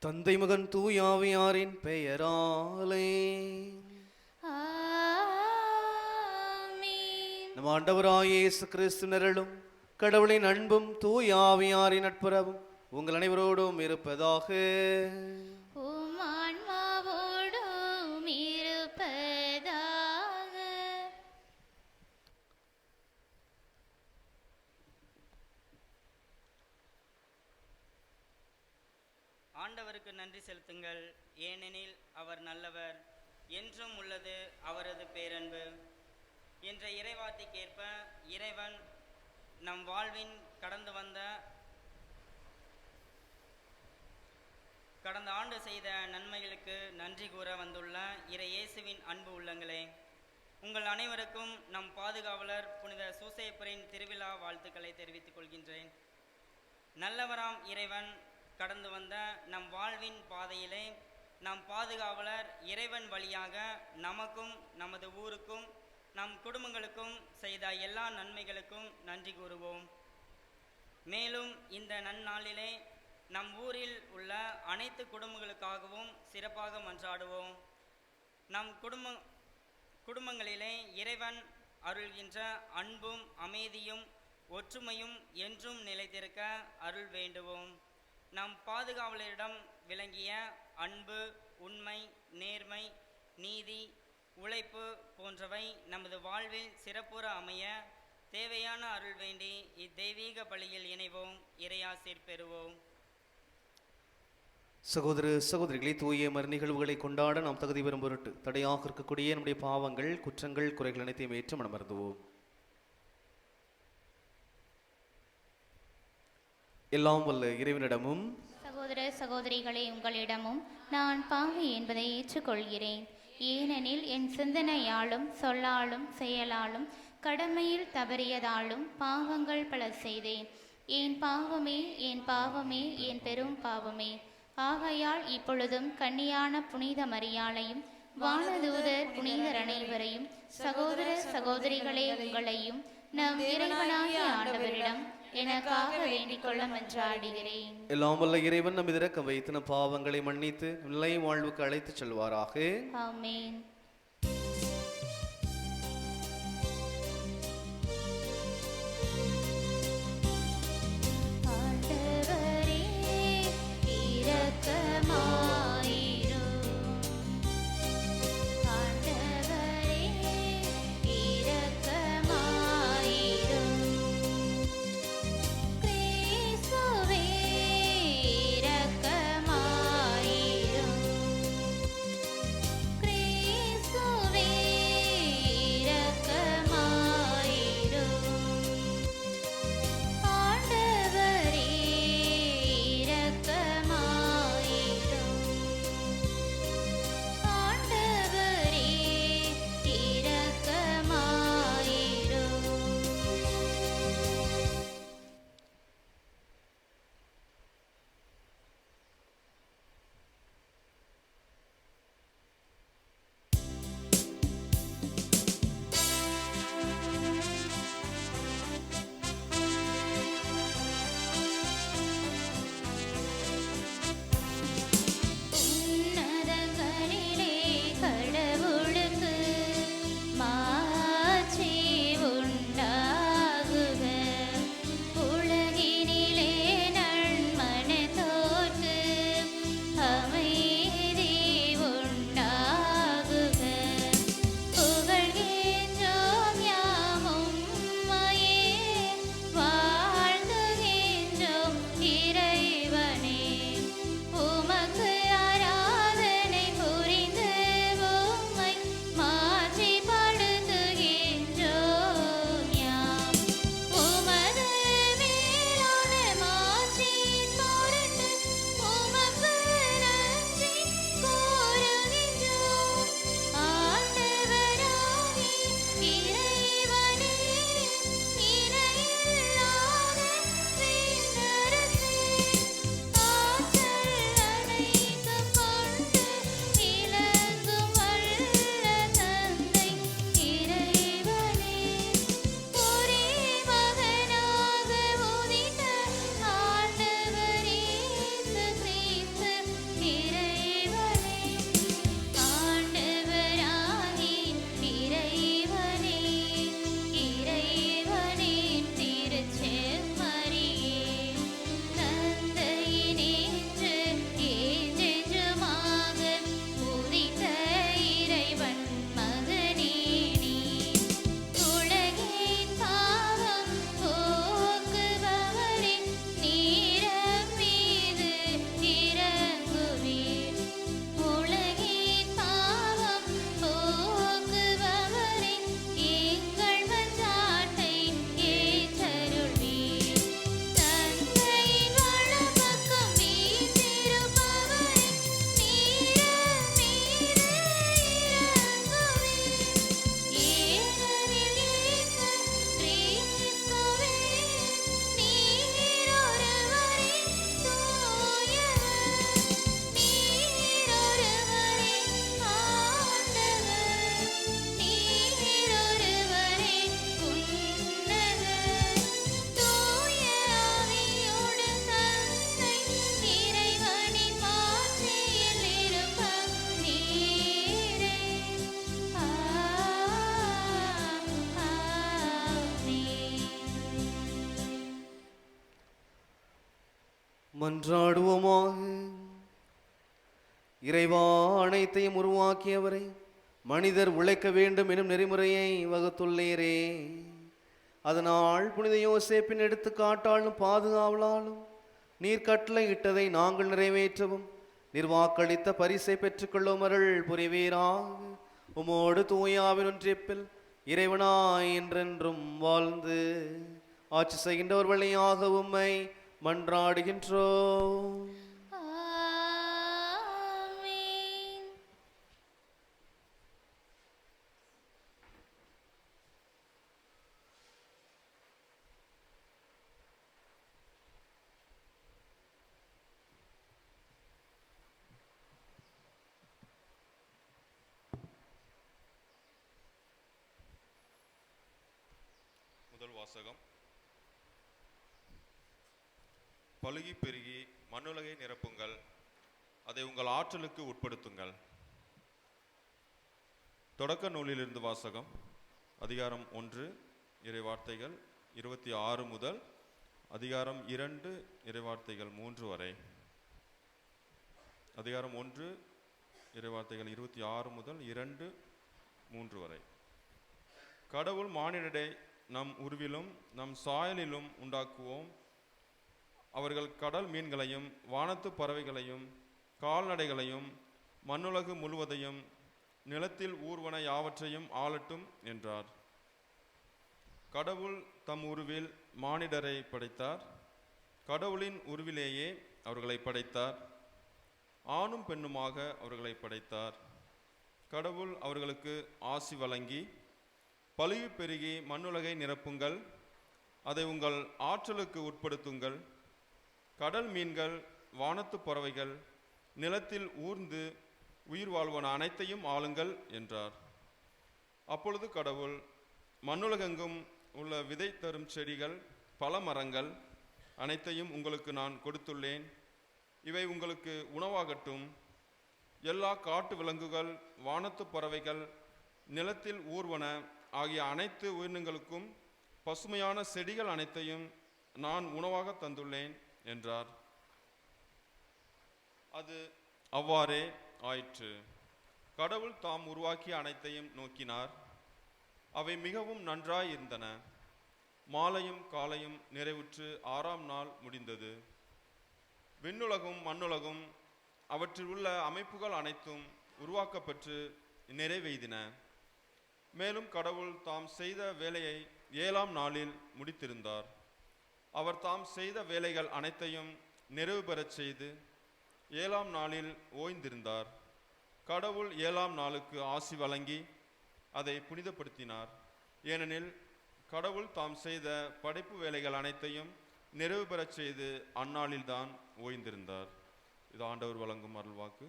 தந்தை மகன் தூயாவியாரின் பெயராலே நம் ஆண்டவராகிய இயேசு கிறிஸ்து நிரலும் கடவுளின் அன்பும் தூயாவியாரின் நட்புறவும் உங்கள் அனைவரோடும் இருப்பதாக. ஆண்டவருக்கு நன்றி செலுத்துங்கள், ஏனெனில் அவர் நல்லவர், என்றும் உள்ளது அவரது பேரன்பு என்ற இறைவார்த்தைக்கேற்ப இறைவன் நம் வாழ்வின் கடந்த ஆண்டு செய்த நன்மைகளுக்கு நன்றி கூற வந்துள்ள இறை இயேசுவின் அன்பு உள்ளங்களே, உங்கள் அனைவருக்கும் நம் பாதுகாவலர் புனித சூசேப்பரின் திருவிழா வாழ்த்துக்களை தெரிவித்துக் கொள்கின்றேன். நல்லவராம் இறைவன் கடந்து வந்த நம் வாழ்வின் பாதையிலே நம் பாதுகாவலர் இறைவன் வழியாக நமக்கும் நமது ஊருக்கும் நம் குடும்பங்களுக்கும் செய்த எல்லா நன்மைகளுக்கும் நன்றி கூறுவோம். மேலும் இந்த நன்னாளிலே நம் ஊரில் உள்ள அனைத்து குடும்பங்களுக்காகவும் சிறப்பாக மன்றாடுவோம். நம் குடும்பங்களிலே இறைவன் அருள்கின்ற அன்பும் அமைதியும் ஒற்றுமையும் என்றும் நிலைத்திருக்க அருள் வேண்டுவோம். நம் பாதுகாவலரிடம் விளங்கிய அன்பு உண்மை, நேர்மை, நீதி, உழைப்பு போன்றவை நமது வாழ்வில் சிறப்புற அமைய தேவையான அருள் வேண்டி இத்தெய்வீக பலியில் இணைவோம், இறையாசீர் பெறுவோம். சகோதர சகோதரிகளை தூய மறு நிகழ்வுகளை கொண்டாட நாம் தகுதி பெறும் பொருட்டு தடையாக இருக்கக்கூடிய நம்முடைய பாவங்கள், குற்றங்கள், குறைகள் அனைத்தையும் ஏற்று மனமருந்துவோம். எல்லாம் வல்ல இறைவனிடமும் சகோதர சகோதரிகளே, உங்களிடமும் நான் பாவி என்பதை ஏற்றுக்கொள்கிறேன். ஏனெனில் என் சிந்தனையாலும் சொல்லாலும் செயலாலும் கடமையில் தவறியதாலும் பாவங்கள் பல செய்தேன். என் பாவமே, என் பாவமே, என் பெரும் பாவமே. ஆகையால் இப்பொழுதும் கன்னியான புனித மரியாளையும் வானதூதர் புனிதர் அனைவரையும் சகோதர சகோதரிகளே உங்களையும் நம் இறைவனாகிய ஆண்டவரிடம் எனக்காக வேண்டிக் கொள்ள மன்றாடுகிறேன். எல்லாம் வல்ல இறைவன் நம் இரக்கம் வைத்து நம் பாவங்களை மன்னித்து நிலை வாழ்வுக்கு அழைத்து செல்வாராக. ஆமென். மன்றாடுவோமாக. இறைவா, அனைத்தையும் உருவாக்கியவரே, மனிதர் உழைக்க வேண்டும் எனும் நெறிமுறையை வகுத்துள்ளீரே. அதனால் புனித யோசேப்பின் எடுத்துக்காட்டாலும் பாதுகாவலாலும் நீர் கட்டளை இட்டதை நாங்கள் நிறைவேற்றவும் நிர்வாக்களித்த பரிசை பெற்றுக்கொள்ளும் அருள் புரிவீராக. உமோடு தூயாவின் ஒன்றிப்பில் இறைவனாய் என்றென்றும் வாழ்ந்து ஆட்சி செய்கின்றவர் வழியாக உம்மை மன்றாடுகின்றோம். ஆமென். முதல் வாசகம். பலுகி பெருகி மண்ணுலகை நிரப்புங்கள், அதை உங்கள் ஆற்றலுக்கு உட்படுத்துங்கள். தொடக்க நூலிலிருந்து வாசகம். அதிகாரம் 1 இறைவார்த்தைகள் 26 முதல் அதிகாரம் 2 இறைவார்த்தைகள் 3 வரை. அதிகாரம் 1 இறைவார்த்தைகள் 26 முதல் 2, 3 வரை. கடவுள் மானிடரை நம் உருவிலும் நம் சாயலிலும் உண்டாக்குவோம். அவர்கள் கடல் மீன்களையும் வானத்து பறவைகளையும் கால்நடைகளையும் மண்ணுலகு முழுவதையும் நிலத்தில் ஊர்வன யாவற்றையும் ஆளட்டும் என்றார். கடவுள் தம் உருவில் மானிடரை படைத்தார். கடவுளின் உருவிலேயே அவர்களை படைத்தார். ஆணும் பெண்ணுமாக அவர்களை படைத்தார். கடவுள் அவர்களுக்கு ஆசி வழங்கி, பலுகி பெருகி மண்ணுலகை நிரப்புங்கள், அதை உங்கள் ஆற்றலுக்கு உட்படுத்துங்கள். கடல் மீன்கள் வானத்து பறவைகள் நிலத்தில் ஊர்ந்து உயிர் வாழ்வன அனைத்தையும் ஆளுங்கள் என்றார். அப்பொழுது கடவுள், மண்ணுலகெங்கும் உள்ள விதை தரும் செடிகள் பல மரங்கள் அனைத்தையும் உங்களுக்கு நான் கொடுத்துள்ளேன். இவை உங்களுக்கு உணவாகட்டும். எல்லா காட்டு விலங்குகள் வானத்து பறவைகள் நிலத்தில் ஊர்வன ஆகிய அனைத்து உயிரினங்களுக்கும் பசுமையான செடிகள் அனைத்தையும் நான் உணவாக தந்துள்ளேன் என்றார். அது அவ்வாறே ஆயிற்று. கடவுள் தாம் உருவாக்கிய அனைத்தையும் நோக்கினார். அவை மிகவும் நன்றாய் இருந்தன. மாலையும் காலையும் நிறைவுற்று 6ஆம் நாள் முடிந்தது. விண்ணுலகும் மண்ணுலகும் அவற்றில் உள்ள அமைப்புகள் அனைத்தும் உருவாக்கப்பட்டு நிறைவெய்தின. மேலும் கடவுள் தாம் செய்த வேலையை 7ஆம் நாளில் முடித்திருந்தார். அவர் தாம் செய்த வேலைகள் அனைத்தையும் நிறைவு பெறச் செய்து 7ஆம் நாளில் ஓய்ந்திருந்தார். கடவுள் 7ஆம் நாளுக்கு ஆசி வழங்கி அதை புனிதப்படுத்தினார். ஏனெனில் கடவுள் தாம் செய்த படைப்பு வேலைகள் அனைத்தையும் நிறைவு பெறச் செய்து அந்நாளில்தான் ஓய்ந்திருந்தார். இது ஆண்டவர் வழங்கும் அருள்வாக்கு.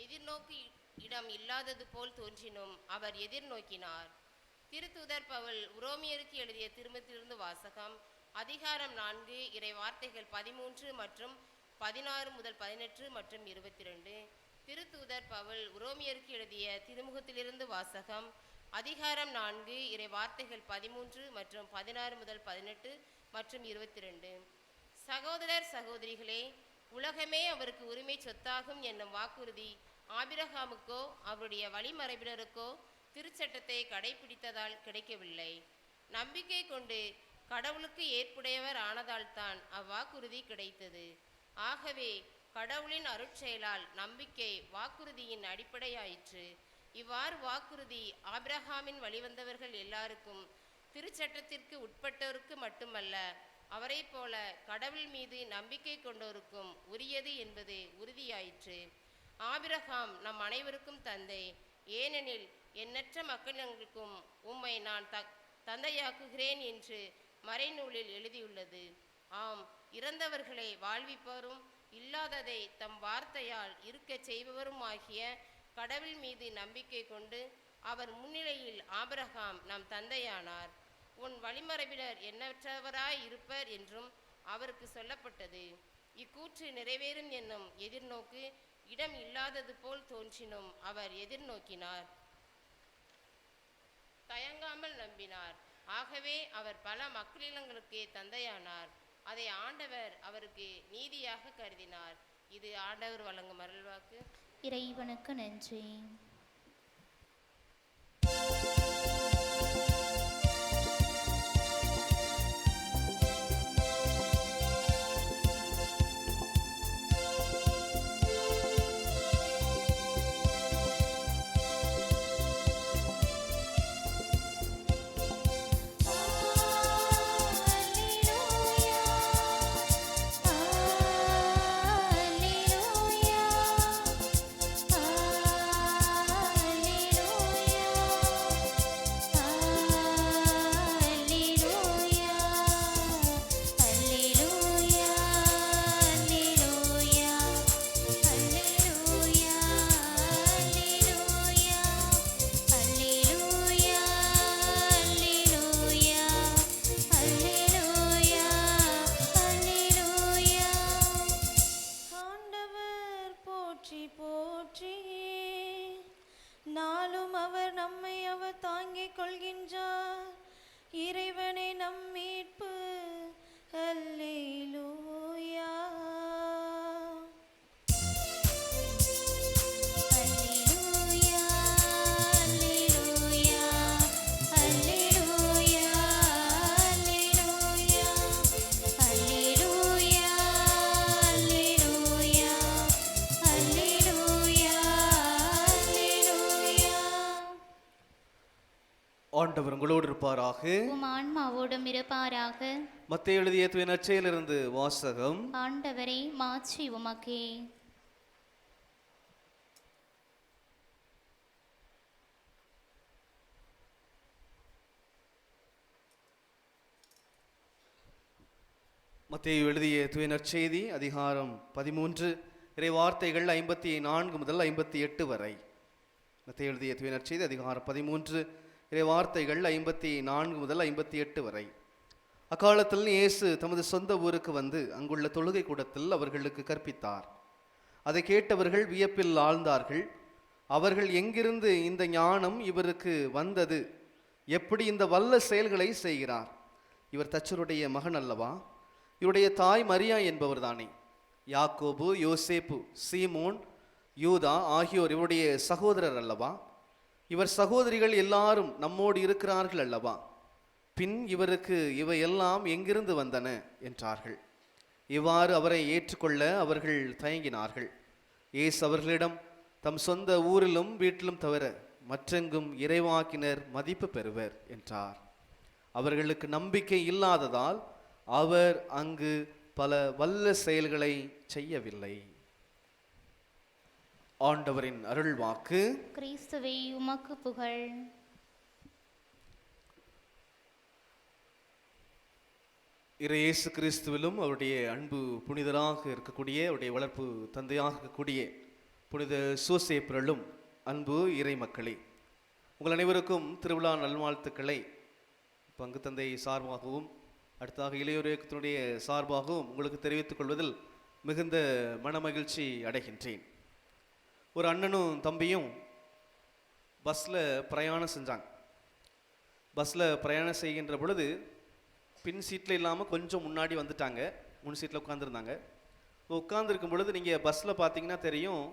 எதிர்நோக்கு இடம் இல்லாதது போல் தோன்றினும் அவர் எதிர்நோக்கினார். திருத்தூதர் பவுல் உரோமியருக்கு எழுதிய திருமத்திலிருந்து வாசகம். அதிகாரம் 4 இறை வார்த்தைகள் 13 மற்றும் 16 முதல் 18 மற்றும் 22. திருத்தூதர் பவுல் உரோமியருக்கு எழுதிய திருமுகத்திலிருந்து வாசகம். அதிகாரம் 4 இறை வார்த்தைகள் 13 மற்றும் 16 முதல் 18 மற்றும் 22. சகோதரர் சகோதரிகளே, உலகமே அவருக்கு உரிமை சொத்தாகும் என்னும் வாக்குறுதி ஆபிரகாமுக்கோ அவருடைய வழிமரபினருக்கோ திருச்சட்டத்தை கடைபிடித்ததால் கிடைக்கவில்லை. நம்பிக்கை கொண்டு கடவுளுக்கு ஏற்புடையவர் ஆனதால்தான் அவ்வாக்குறுதி கிடைத்தது. ஆகவே கடவுளின் அருட்செயலால் நம்பிக்கை வாக்குறுதியின் அடிப்படையாயிற்று. இவ்வாறு வாக்குறுதி ஆபிரகாமின் வழிவந்தவர்கள் எல்லாருக்கும், திருச்சட்டத்திற்கு உட்பட்டோருக்கு மட்டுமல்ல, அவரை போல கடவுள் மீது நம்பிக்கை கொண்டோருக்கும் உரியது என்பது உறுதியாயிற்று. ஆபிரகாம் நம் அனைவருக்கும் தந்தை. ஏனெனில் எண்ணற்ற மக்களுக்கும் உம்மை நான் தந்தையாக்குகிறேன் என்று மறைநூலில் எழுதியுள்ளது. ஆம், இறந்தவர்களை வாழ்விப்பவரும் இல்லாததை தம் வார்த்தையால் இருக்கச் செய்பவருமாகிய கடவுள் மீது நம்பிக்கை கொண்டு அவர் முன்னிலையில் ஆபிரகாம் நம் தந்தையானார். உன் வழிமரபினர் எண்ணற்றவராய் இருப்பர் என்றும் அவருக்கு சொல்லப்பட்டது. இக்கூற்று நிறைவேறும் என்னும் எதிர்நோக்கு இடம் இல்லாதது போல் தோன்றினும் அவர் எதிர்நோக்கினார், தயங்காமல் நம்பினார். ஆகவே அவர் பல மக்களினங்களுக்கு தந்தையானார். அதை ஆண்டவர் அவருக்கு நீதியாக கருதினார். இது ஆண்டவர் வழங்கும் அருள்வாக்கு. இறைவனுக்கு நன்றி. நாளும் அவர் நம்மை அவர் தாங்கிக் கொள்கின்றார். இறைவனை நம் மீட்பு. அல்லேலூயா. ஆண்டவர் உங்களோடு இருப்பாராக. உம் ஆன்மாவோடும் இருப்பாராக. மத்தேயு எழுதிய தூய நற்செய்தியிலிருந்து வாசகம். ஆண்டவரே, மாட்சி உமக்கே. மத்தேயு எழுதிய தூய நற்செய்தி அதிகாரம் 13 இறை வார்த்தைகள் 54 முதல் 58 வரை. மத்தேயு எழுதிய தூய நற்செய்தி அதிகாரம் 13 இறை வார்த்தைகள் 54 முதல் 58 வரை. அக்காலத்தில் இயேசு தமது சொந்த ஊருக்கு வந்து அங்குள்ள தொழுகை கூடத்தில் அவர்களுக்கு கற்பித்தார். அதை கேட்டவர்கள் வியப்பில் ஆழ்ந்தார்கள். அவர்கள் எங்கிருந்து இந்த ஞானம் இவருக்கு வந்தது? எப்படி இந்த வல்ல செயல்களை செய்கிறார்? இவர் தச்சருடைய மகன் அல்லவா? இவருடைய தாய் மரியா என்பவர் தானே? யாக்கோபு, யோசேப்பு, சீமோன், யூதா ஆகியோர் இவருடைய சகோதரர் அல்லவா? இவர் சகோதரிகள் எல்லாரும் நம்மோடு இருக்கிறார்கள் அல்லவா? பின் இவருக்கு இவையெல்லாம் எங்கிருந்து வந்தன என்றார்கள். இவ்வாறு அவரை ஏற்றுக்கொள்ள அவர்கள் தயங்கினார்கள். இயேசு அவர்களிடம், தம் சொந்த ஊரிலும் வீட்டிலும் தவிர மற்றெங்கும் இறைவாக்கினர் மதிப்பு பெறுவர் என்றார். அவர்களுக்கு நம்பிக்கை இல்லாததால் அவர் அங்கு பல வல்ல செயல்களை செய்யவில்லை. ஆண்டவரின் அருள் வாக்கு. கிறிஸ்துவே, உமக்கு புகழ். இயேசு கிறிஸ்துவிலும் அவருடைய அன்பு புனிதராக இருக்கக்கூடிய, அவருடைய வளர்ப்பு தந்தையாக இருக்கக்கூடிய புனித சூசேப்பிரலும் அன்பு இறை மக்களே, உங்கள் அனைவருக்கும் திருவிழா நல்வாழ்த்துக்களை பங்கு தந்தை சார்பாகவும் அடுத்தாக இளையோர் இயக்கத்தினுடைய சார்பாகவும் உங்களுக்கு தெரிவித்துக் கொள்வதில் மிகுந்த மனமகிழ்ச்சி அடைகின்றேன். ஒரு அண்ணனும் தம்பியும் பஸ்ஸில் பிரயாணம் செஞ்சாங்க. பஸ்ஸில் பிரயாணம் செய்கின்ற பொழுது பின் சீட்டில் இல்லாமல் கொஞ்சம் முன்னாடி வந்துட்டாங்க. முன் சீட்டில் உட்காந்துருந்தாங்க. உட்காந்துருக்கும் பொழுது நீங்கள் பஸ்ஸில் பார்த்தீங்கன்னா தெரியும்,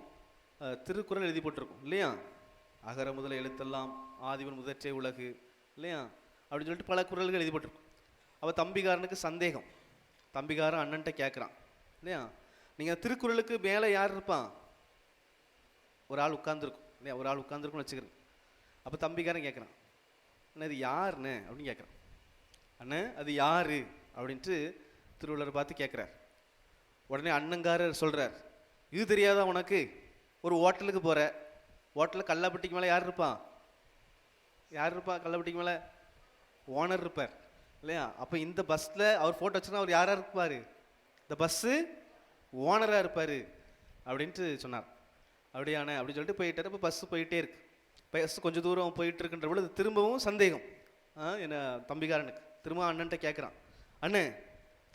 திருக்குறள் எழுதி போட்டிருக்கும் இல்லையா? அகர முதல எழுத்தெல்லாம் ஆதிவன் முதற்றே உலகு இல்லையா அப்படின்னு சொல்லிட்டு பல குறள்கள் எழுதி போட்டிருக்கும். அவள் தம்பிகாரனுக்கு சந்தேகம். தம்பிகாரன் அண்ணன்ட்ட கேட்குறான் இல்லையா, நீங்கள் திருக்குறளுக்கு மேலே யார் இருப்பான்? ஒரு ஆள் உட்காந்துருக்கும் இல்லையா, ஒரு ஆள் உட்காந்துருக்குன்னு வச்சுக்கிறேன். அப்போ தம்பிக்காரன் கேட்குறான், அண்ணா இது யாருண்ணே அப்படின்னு கேட்குறான். அண்ணே அது யாரு அப்படின்ட்டு திருவள்ளுவர் பார்த்து கேட்குறார். உடனே அண்ணங்காரர் சொல்கிறார், இது தெரியாதா உனக்கு? ஒரு ஹோட்டலுக்கு போகிற, ஹோட்டலில் கல்லாப்பட்டிக்கு மேலே யார் இருப்பான்? யார் இருப்பா கல்லாப்பட்டிக்கு மேலே? ஓனர் இருப்பார் இல்லையா? அப்போ இந்த பஸ்ஸில் அவர் ஃபோட்டோ வச்சுன்னா அவர் யாராக இருப்பார்? இந்த பஸ்ஸு ஓனராக இருப்பார் அப்படின்ட்டு சொன்னார். அப்படியாண்ணே அப்படின்னு சொல்லிட்டு போயிட்டார். இப்போ பஸ்ஸு போயிட்டே இருக்கு. பஸ் கொஞ்சம் தூரம் போயிட்டு இருக்கின்ற பொழுது திரும்பவும் சந்தேகம் என்ன தம்பிக்காரனுக்கு. திரும்ப அண்ணன்ட்ட கேட்குறான், அண்ணே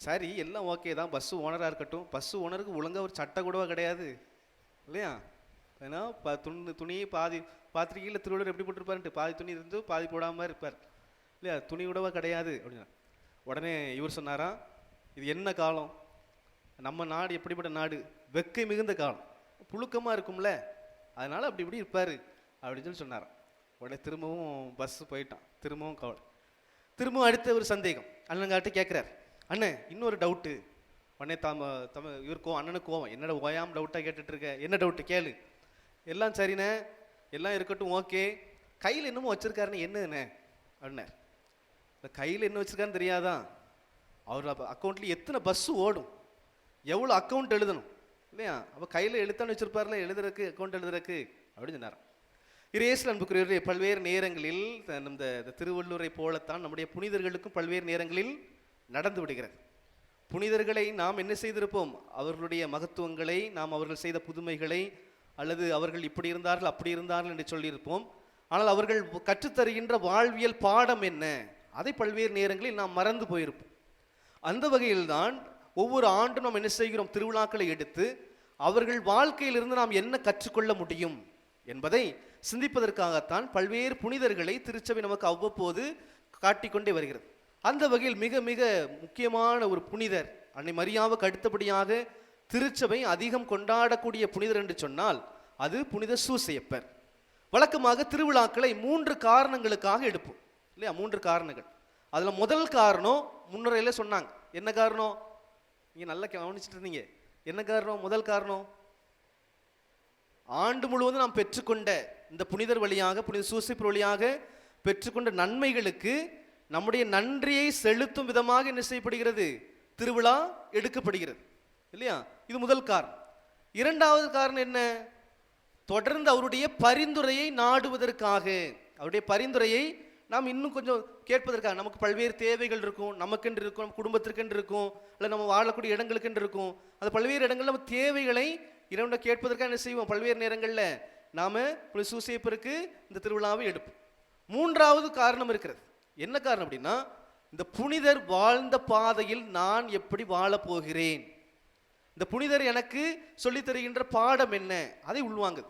சரி எல்லாம் ஓகே தான், பஸ்ஸு ஓனராக இருக்கட்டும், பஸ்ஸு ஓனருக்கு ஒழுங்காக ஒரு சட்டை கூடவா கிடையாது இல்லையா? ஏன்னா துணி பாதி பாத்திரிக்கையில் திருவள்ளுவர் எப்படி போட்டிருப்பாருன்ட்டு பாதி துணி இருந்து பாதி போடாமல் இருப்பார் இல்லையா? துணி கூடவா கிடையாது அப்படின்னா. உடனே இவர் சொன்னாராம், இது என்ன காலம், நம்ம நாடு எப்படிப்பட்ட நாடு, வெக்கை மிகுந்த காலம், புழுக்கமாக இருக்கும்ல, அதனால் அப்படி இப்படி இருப்பார் அப்படின்னு சொல்லி சொன்னாராம். உடனே திரும்பவும் பஸ்ஸு போயிட்டான். திரும்பவும் கவலை. திரும்பவும் அடுத்த ஒரு சந்தேகம் அண்ணங்காட்டு கேட்குறார், அண்ணே இன்னொரு டவுட்டு. உடனே இவர் அண்ணனுக்கு கோவம், என்னோட ஓயாமல் டவுட்டாக கேட்டுட்ருக்க, என்ன டவுட்டு கேளு. எல்லாம் சரிண்ணே, எல்லாம் இருக்கட்டும் ஓகே, கையில் என்னமோ வச்சுருக்காருன்னு என்னண்ணே அப்படின்னார். இந்த கையில் என்ன வச்சுருக்காருன்னு தெரியாதான்? அவர் அப்போ அக்கௌண்ட்லேயும் எத்தனை பஸ்ஸு ஓடும், எவ்வளோ அக்கௌண்ட் எழுதணும் இல்லையா? அப்போ கையில் எழுத்தான்னு வச்சுருப்பார்ல, எழுதுறதுக்கு அக்கௌண்ட் எழுதுறதுக்கு அப்படின்னு சொன்னார். இயேசுவில் அன்புக்குரியவர்களே, பல்வேறு நேரங்களில் இந்த திருவள்ளுவரை போலத்தான் நம்முடைய புனிதர்களுக்கும் பல்வேறு நேரங்களில் நடந்து விடுகிறது. புனிதர்களை நாம் என்ன செய்திருப்போம்? அவர்களுடைய மகத்துவங்களை, நாம் அவர்கள் செய்த புதுமைகளை, அல்லது அவர்கள் இப்படி இருந்தார்கள் அப்படி இருந்தார்கள் என்று சொல்லியிருப்போம். ஆனால் அவர்கள் கற்றுத்தருகின்ற வாழ்வியல் பாடம் என்ன, அதை பல்வேறு நேரங்களில் நாம் மறந்து போயிருப்போம். அந்த வகையில்தான் ஒவ்வொரு ஆண்டும் நாம் என்ன செய்கிறோம்? திருவிழாக்களை எடுத்து அவர்கள் வாழ்க்கையிலிருந்து நாம் என்ன கற்றுக்கொள்ள முடியும் என்பதை சிந்திப்பதற்காகத்தான் பல்வேறு புனிதர்களை திருச்சபை நமக்கு அவ்வப்போது காட்டிக்கொண்டே வருகிறது. அந்த வகையில் மிக மிக முக்கியமான ஒரு புனிதர், அன்னை மரியாவுக்கு அடுத்தபடியாக திருச்சபை அதிகம் கொண்டாடக்கூடிய புனிதர் என்று சொன்னால் அது புனித சூசையப்பர். வழக்கமாக திருவிழாக்களை 3 காரணங்களுக்காக எடுப்போம் இல்லையா? 3 காரணங்கள். அதில் முதல் காரணம் முன்னுரையில் சொன்னாங்க. என்ன காரணம்? நீங்கள் நல்லா கவனிச்சுட்டு இருந்தீங்க. என்ன காரணம்? முதல் காரணம், ஆண்டு முழுவதும் நாம் பெற்றுக்கொண்ட இந்த புனிதர் வழியாக, புனித சூசையப்பர் வழியாக பெற்றுக்கொண்ட நன்மைகளுக்கு நம்முடைய நன்றியை செலுத்தும் விதமாக என்ன செய்யப்படுகிறது? திருவிழா எடுக்கப்படுகிறது இல்லையா? இது முதல் காரணம். இரண்டாவது காரணம் என்ன? தொடர்ந்து அவருடைய பரிந்துரையை நாடுவதற்காக, அவருடைய பரிந்துரையை நாம் இன்னும் கொஞ்சம் கேட்பதற்காக. நமக்கு பல்வேறு தேவைகள் இருக்கும், நமக்கென்று இருக்கும், நம்ம குடும்பத்திற்கென்று இருக்கும், இல்லை நம்ம வாழக்கூடிய இடங்களுக்கென்று இருக்கும். அந்த பல்வேறு இடங்களில் நம்ம தேவைகளை இறைவனை கேட்பதற்காக என்ன செய்வோம்? பல்வேறு நேரங்களில் நாம் சூசையப்பருக்கு இந்த திருவிழாவை எடுப்போம். மூன்றாவது காரணம் இருக்கிறது. என்ன காரணம் அப்படின்னா, இந்த புனிதர் வாழ்ந்த பாதையில் நான் எப்படி வாழப் போகிறேன், இந்த புனிதர் எனக்கு சொல்லித் தருகின்ற பாடம் என்ன, அதை உள்வாங்குது.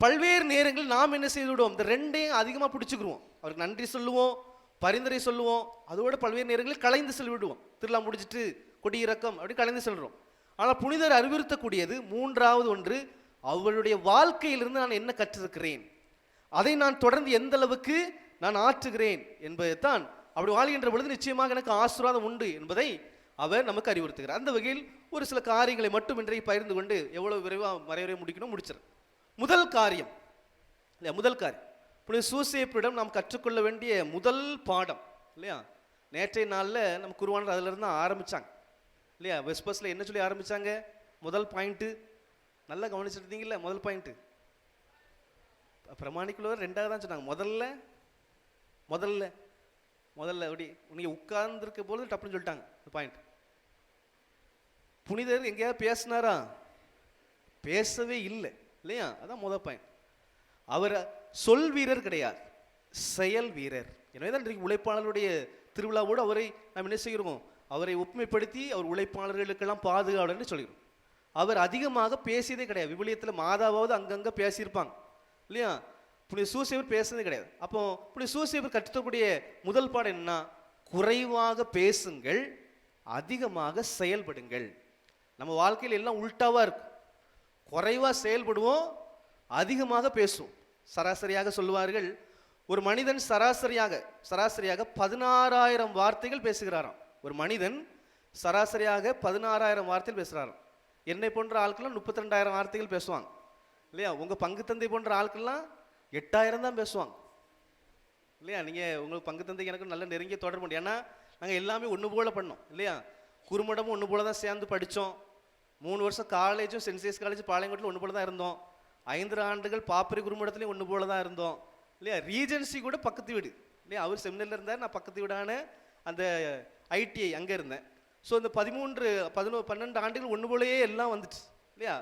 பல்வேறு நேரங்களில் நாம் என்ன செய்து விடுவோம்? இந்த ரெண்டையும் அதிகமாக பிடிச்சிக்கிடுவோம். அவருக்கு நன்றி சொல்லுவோம், பரிந்துரை சொல்லுவோம், அதோடு பல்வேறு நேரங்களில் கலைந்து செல்விடுவோம். திருவிழா முடிச்சுட்டு கொடியிறக்கம் அப்படி கலைந்து செல்றோம். ஆனால் புனிதர் அறிவுறுத்தக்கூடியது மூன்றாவது ஒன்று, அவருடைய வாழ்க்கையிலிருந்து நான் என்ன கற்றிருக்கிறேன், அதை நான் தொடர்ந்து எந்த அளவுக்கு நான் ஆற்றுகிறேன் என்பதைத்தான். அப்படி வாழ்கின்ற பொழுது நிச்சயமாக எனக்கு ஆசீர்வாதம் உண்டு என்பதை அவர் நமக்கு அறிவுறுத்துகிறார். அந்த வகையில் ஒரு சில காரியங்களை மட்டும் இன்றைக்கு பகிர்ந்து கொண்டு எவ்வளவு விரைவாக வரையறை முடிக்கணும் முடிச்சிடும். முதல் காரியம் இல்லையா? முதல் காரியம் புனித சூசையப்பரிடம் நாம் கற்றுக்கொள்ள வேண்டிய முதல் பாடம் இல்லையா? நேற்றைய நாளில் நம்ம குருவானர் அதிலிருந்து தான் ஆரம்பித்தாங்க இல்லையா? வெஸ்பஸில் என்ன சொல்லி ஆரம்பித்தாங்க? முதல் பாயிண்ட்டு நல்லா கவனிச்சுருந்தீங்கல்ல? முதல் பாயிண்ட்டு பிரமாணிக்குள்ளவர் ரெண்டாவது தான் சொன்னாங்க. முதல்ல அப்படி நீங்கள் உட்கார்ந்துருக்க போது டப்புன்னு சொல்லிட்டாங்க பாயிண்ட். புனிதர் எங்கேயாவது பேசினாரா? பேசவே இல்லை இல்லையா? அதான் முத பயன். அவர் சொல் வீரர் கிடையாது, செயல் வீரர். எனவே தான் இன்றைக்கு உழைப்பாளருடைய திருவிழாவோடு அவரை நாம் என்ன செய்கிறோம்? அவரை ஒப்புமைப்படுத்தி அவர் உழைப்பாளர்களுக்கெல்லாம் பாதுகாவலர்னு சொல்கிறோம். அவர் அதிகமாக பேசியதே கிடையாது. விவிலியத்தில் மாதாவாவது அங்கங்கே பேசியிருப்பாங்க இல்லையா? புனித சூசேப்பர் பேசுனதே கிடையாது. அப்போ புனித சூசேப்பர் கற்றுத்தரக்கூடிய முதல் பாடம் என்ன? குறைவாக பேசுங்கள், அதிகமாக செயல்படுங்கள். நம்ம வாழ்க்கையில் எல்லாம் உல்டாவாக இருக்கும். குறைவாக செயல்படுவோம், அதிகமாக பேசுவோம். சராசரியாக சொல்லுவார்கள், ஒரு மனிதன் சராசரியாக 16,000 வார்த்தைகள் பேசுகிறாராம். ஒரு மனிதன் சராசரியாக 16,000 வார்த்தைகள் பேசுகிறாராம். என்னை போன்ற ஆட்கள்லாம் 32,000 வார்த்தைகள் பேசுவாங்க இல்லையா? உங்கள் பங்கு தந்தை போன்ற ஆட்கள்லாம் 8,000 தான் பேசுவாங்க இல்லையா? நீங்கள் உங்களுக்கு பங்கு தந்தைக்கு எனக்கு நல்ல நெருங்கிய தொடர்பு உண்டு. ஏன்னா நாங்கள் எல்லாமே ஒன்று போல பண்ணோம் இல்லையா? குறுமடமும் ஒன்று போல தான் சேர்ந்து படித்தோம். 3 வருஷம் காலேஜும் சென்ட் காலேஜ் பாளையங்கோட்டில் ஒன்று போல தான் இருந்தோம். 5 ஆண்டுகள் பாப்பரி குறுமடத்துலையும் ஒன்று போல தான் இருந்தோம் இல்லையா? ரீஜென்சி கூட பக்கத்து வீடு இல்லையா? அவர் செமினரில் இருந்தார், நான் பக்கத்து வீடான அந்த ஐடிஐ அங்கே இருந்தேன். ஸோ இந்த 12 ஆண்டுகள் ஒன்று போலையே எல்லாம் வந்துச்சு இல்லையா?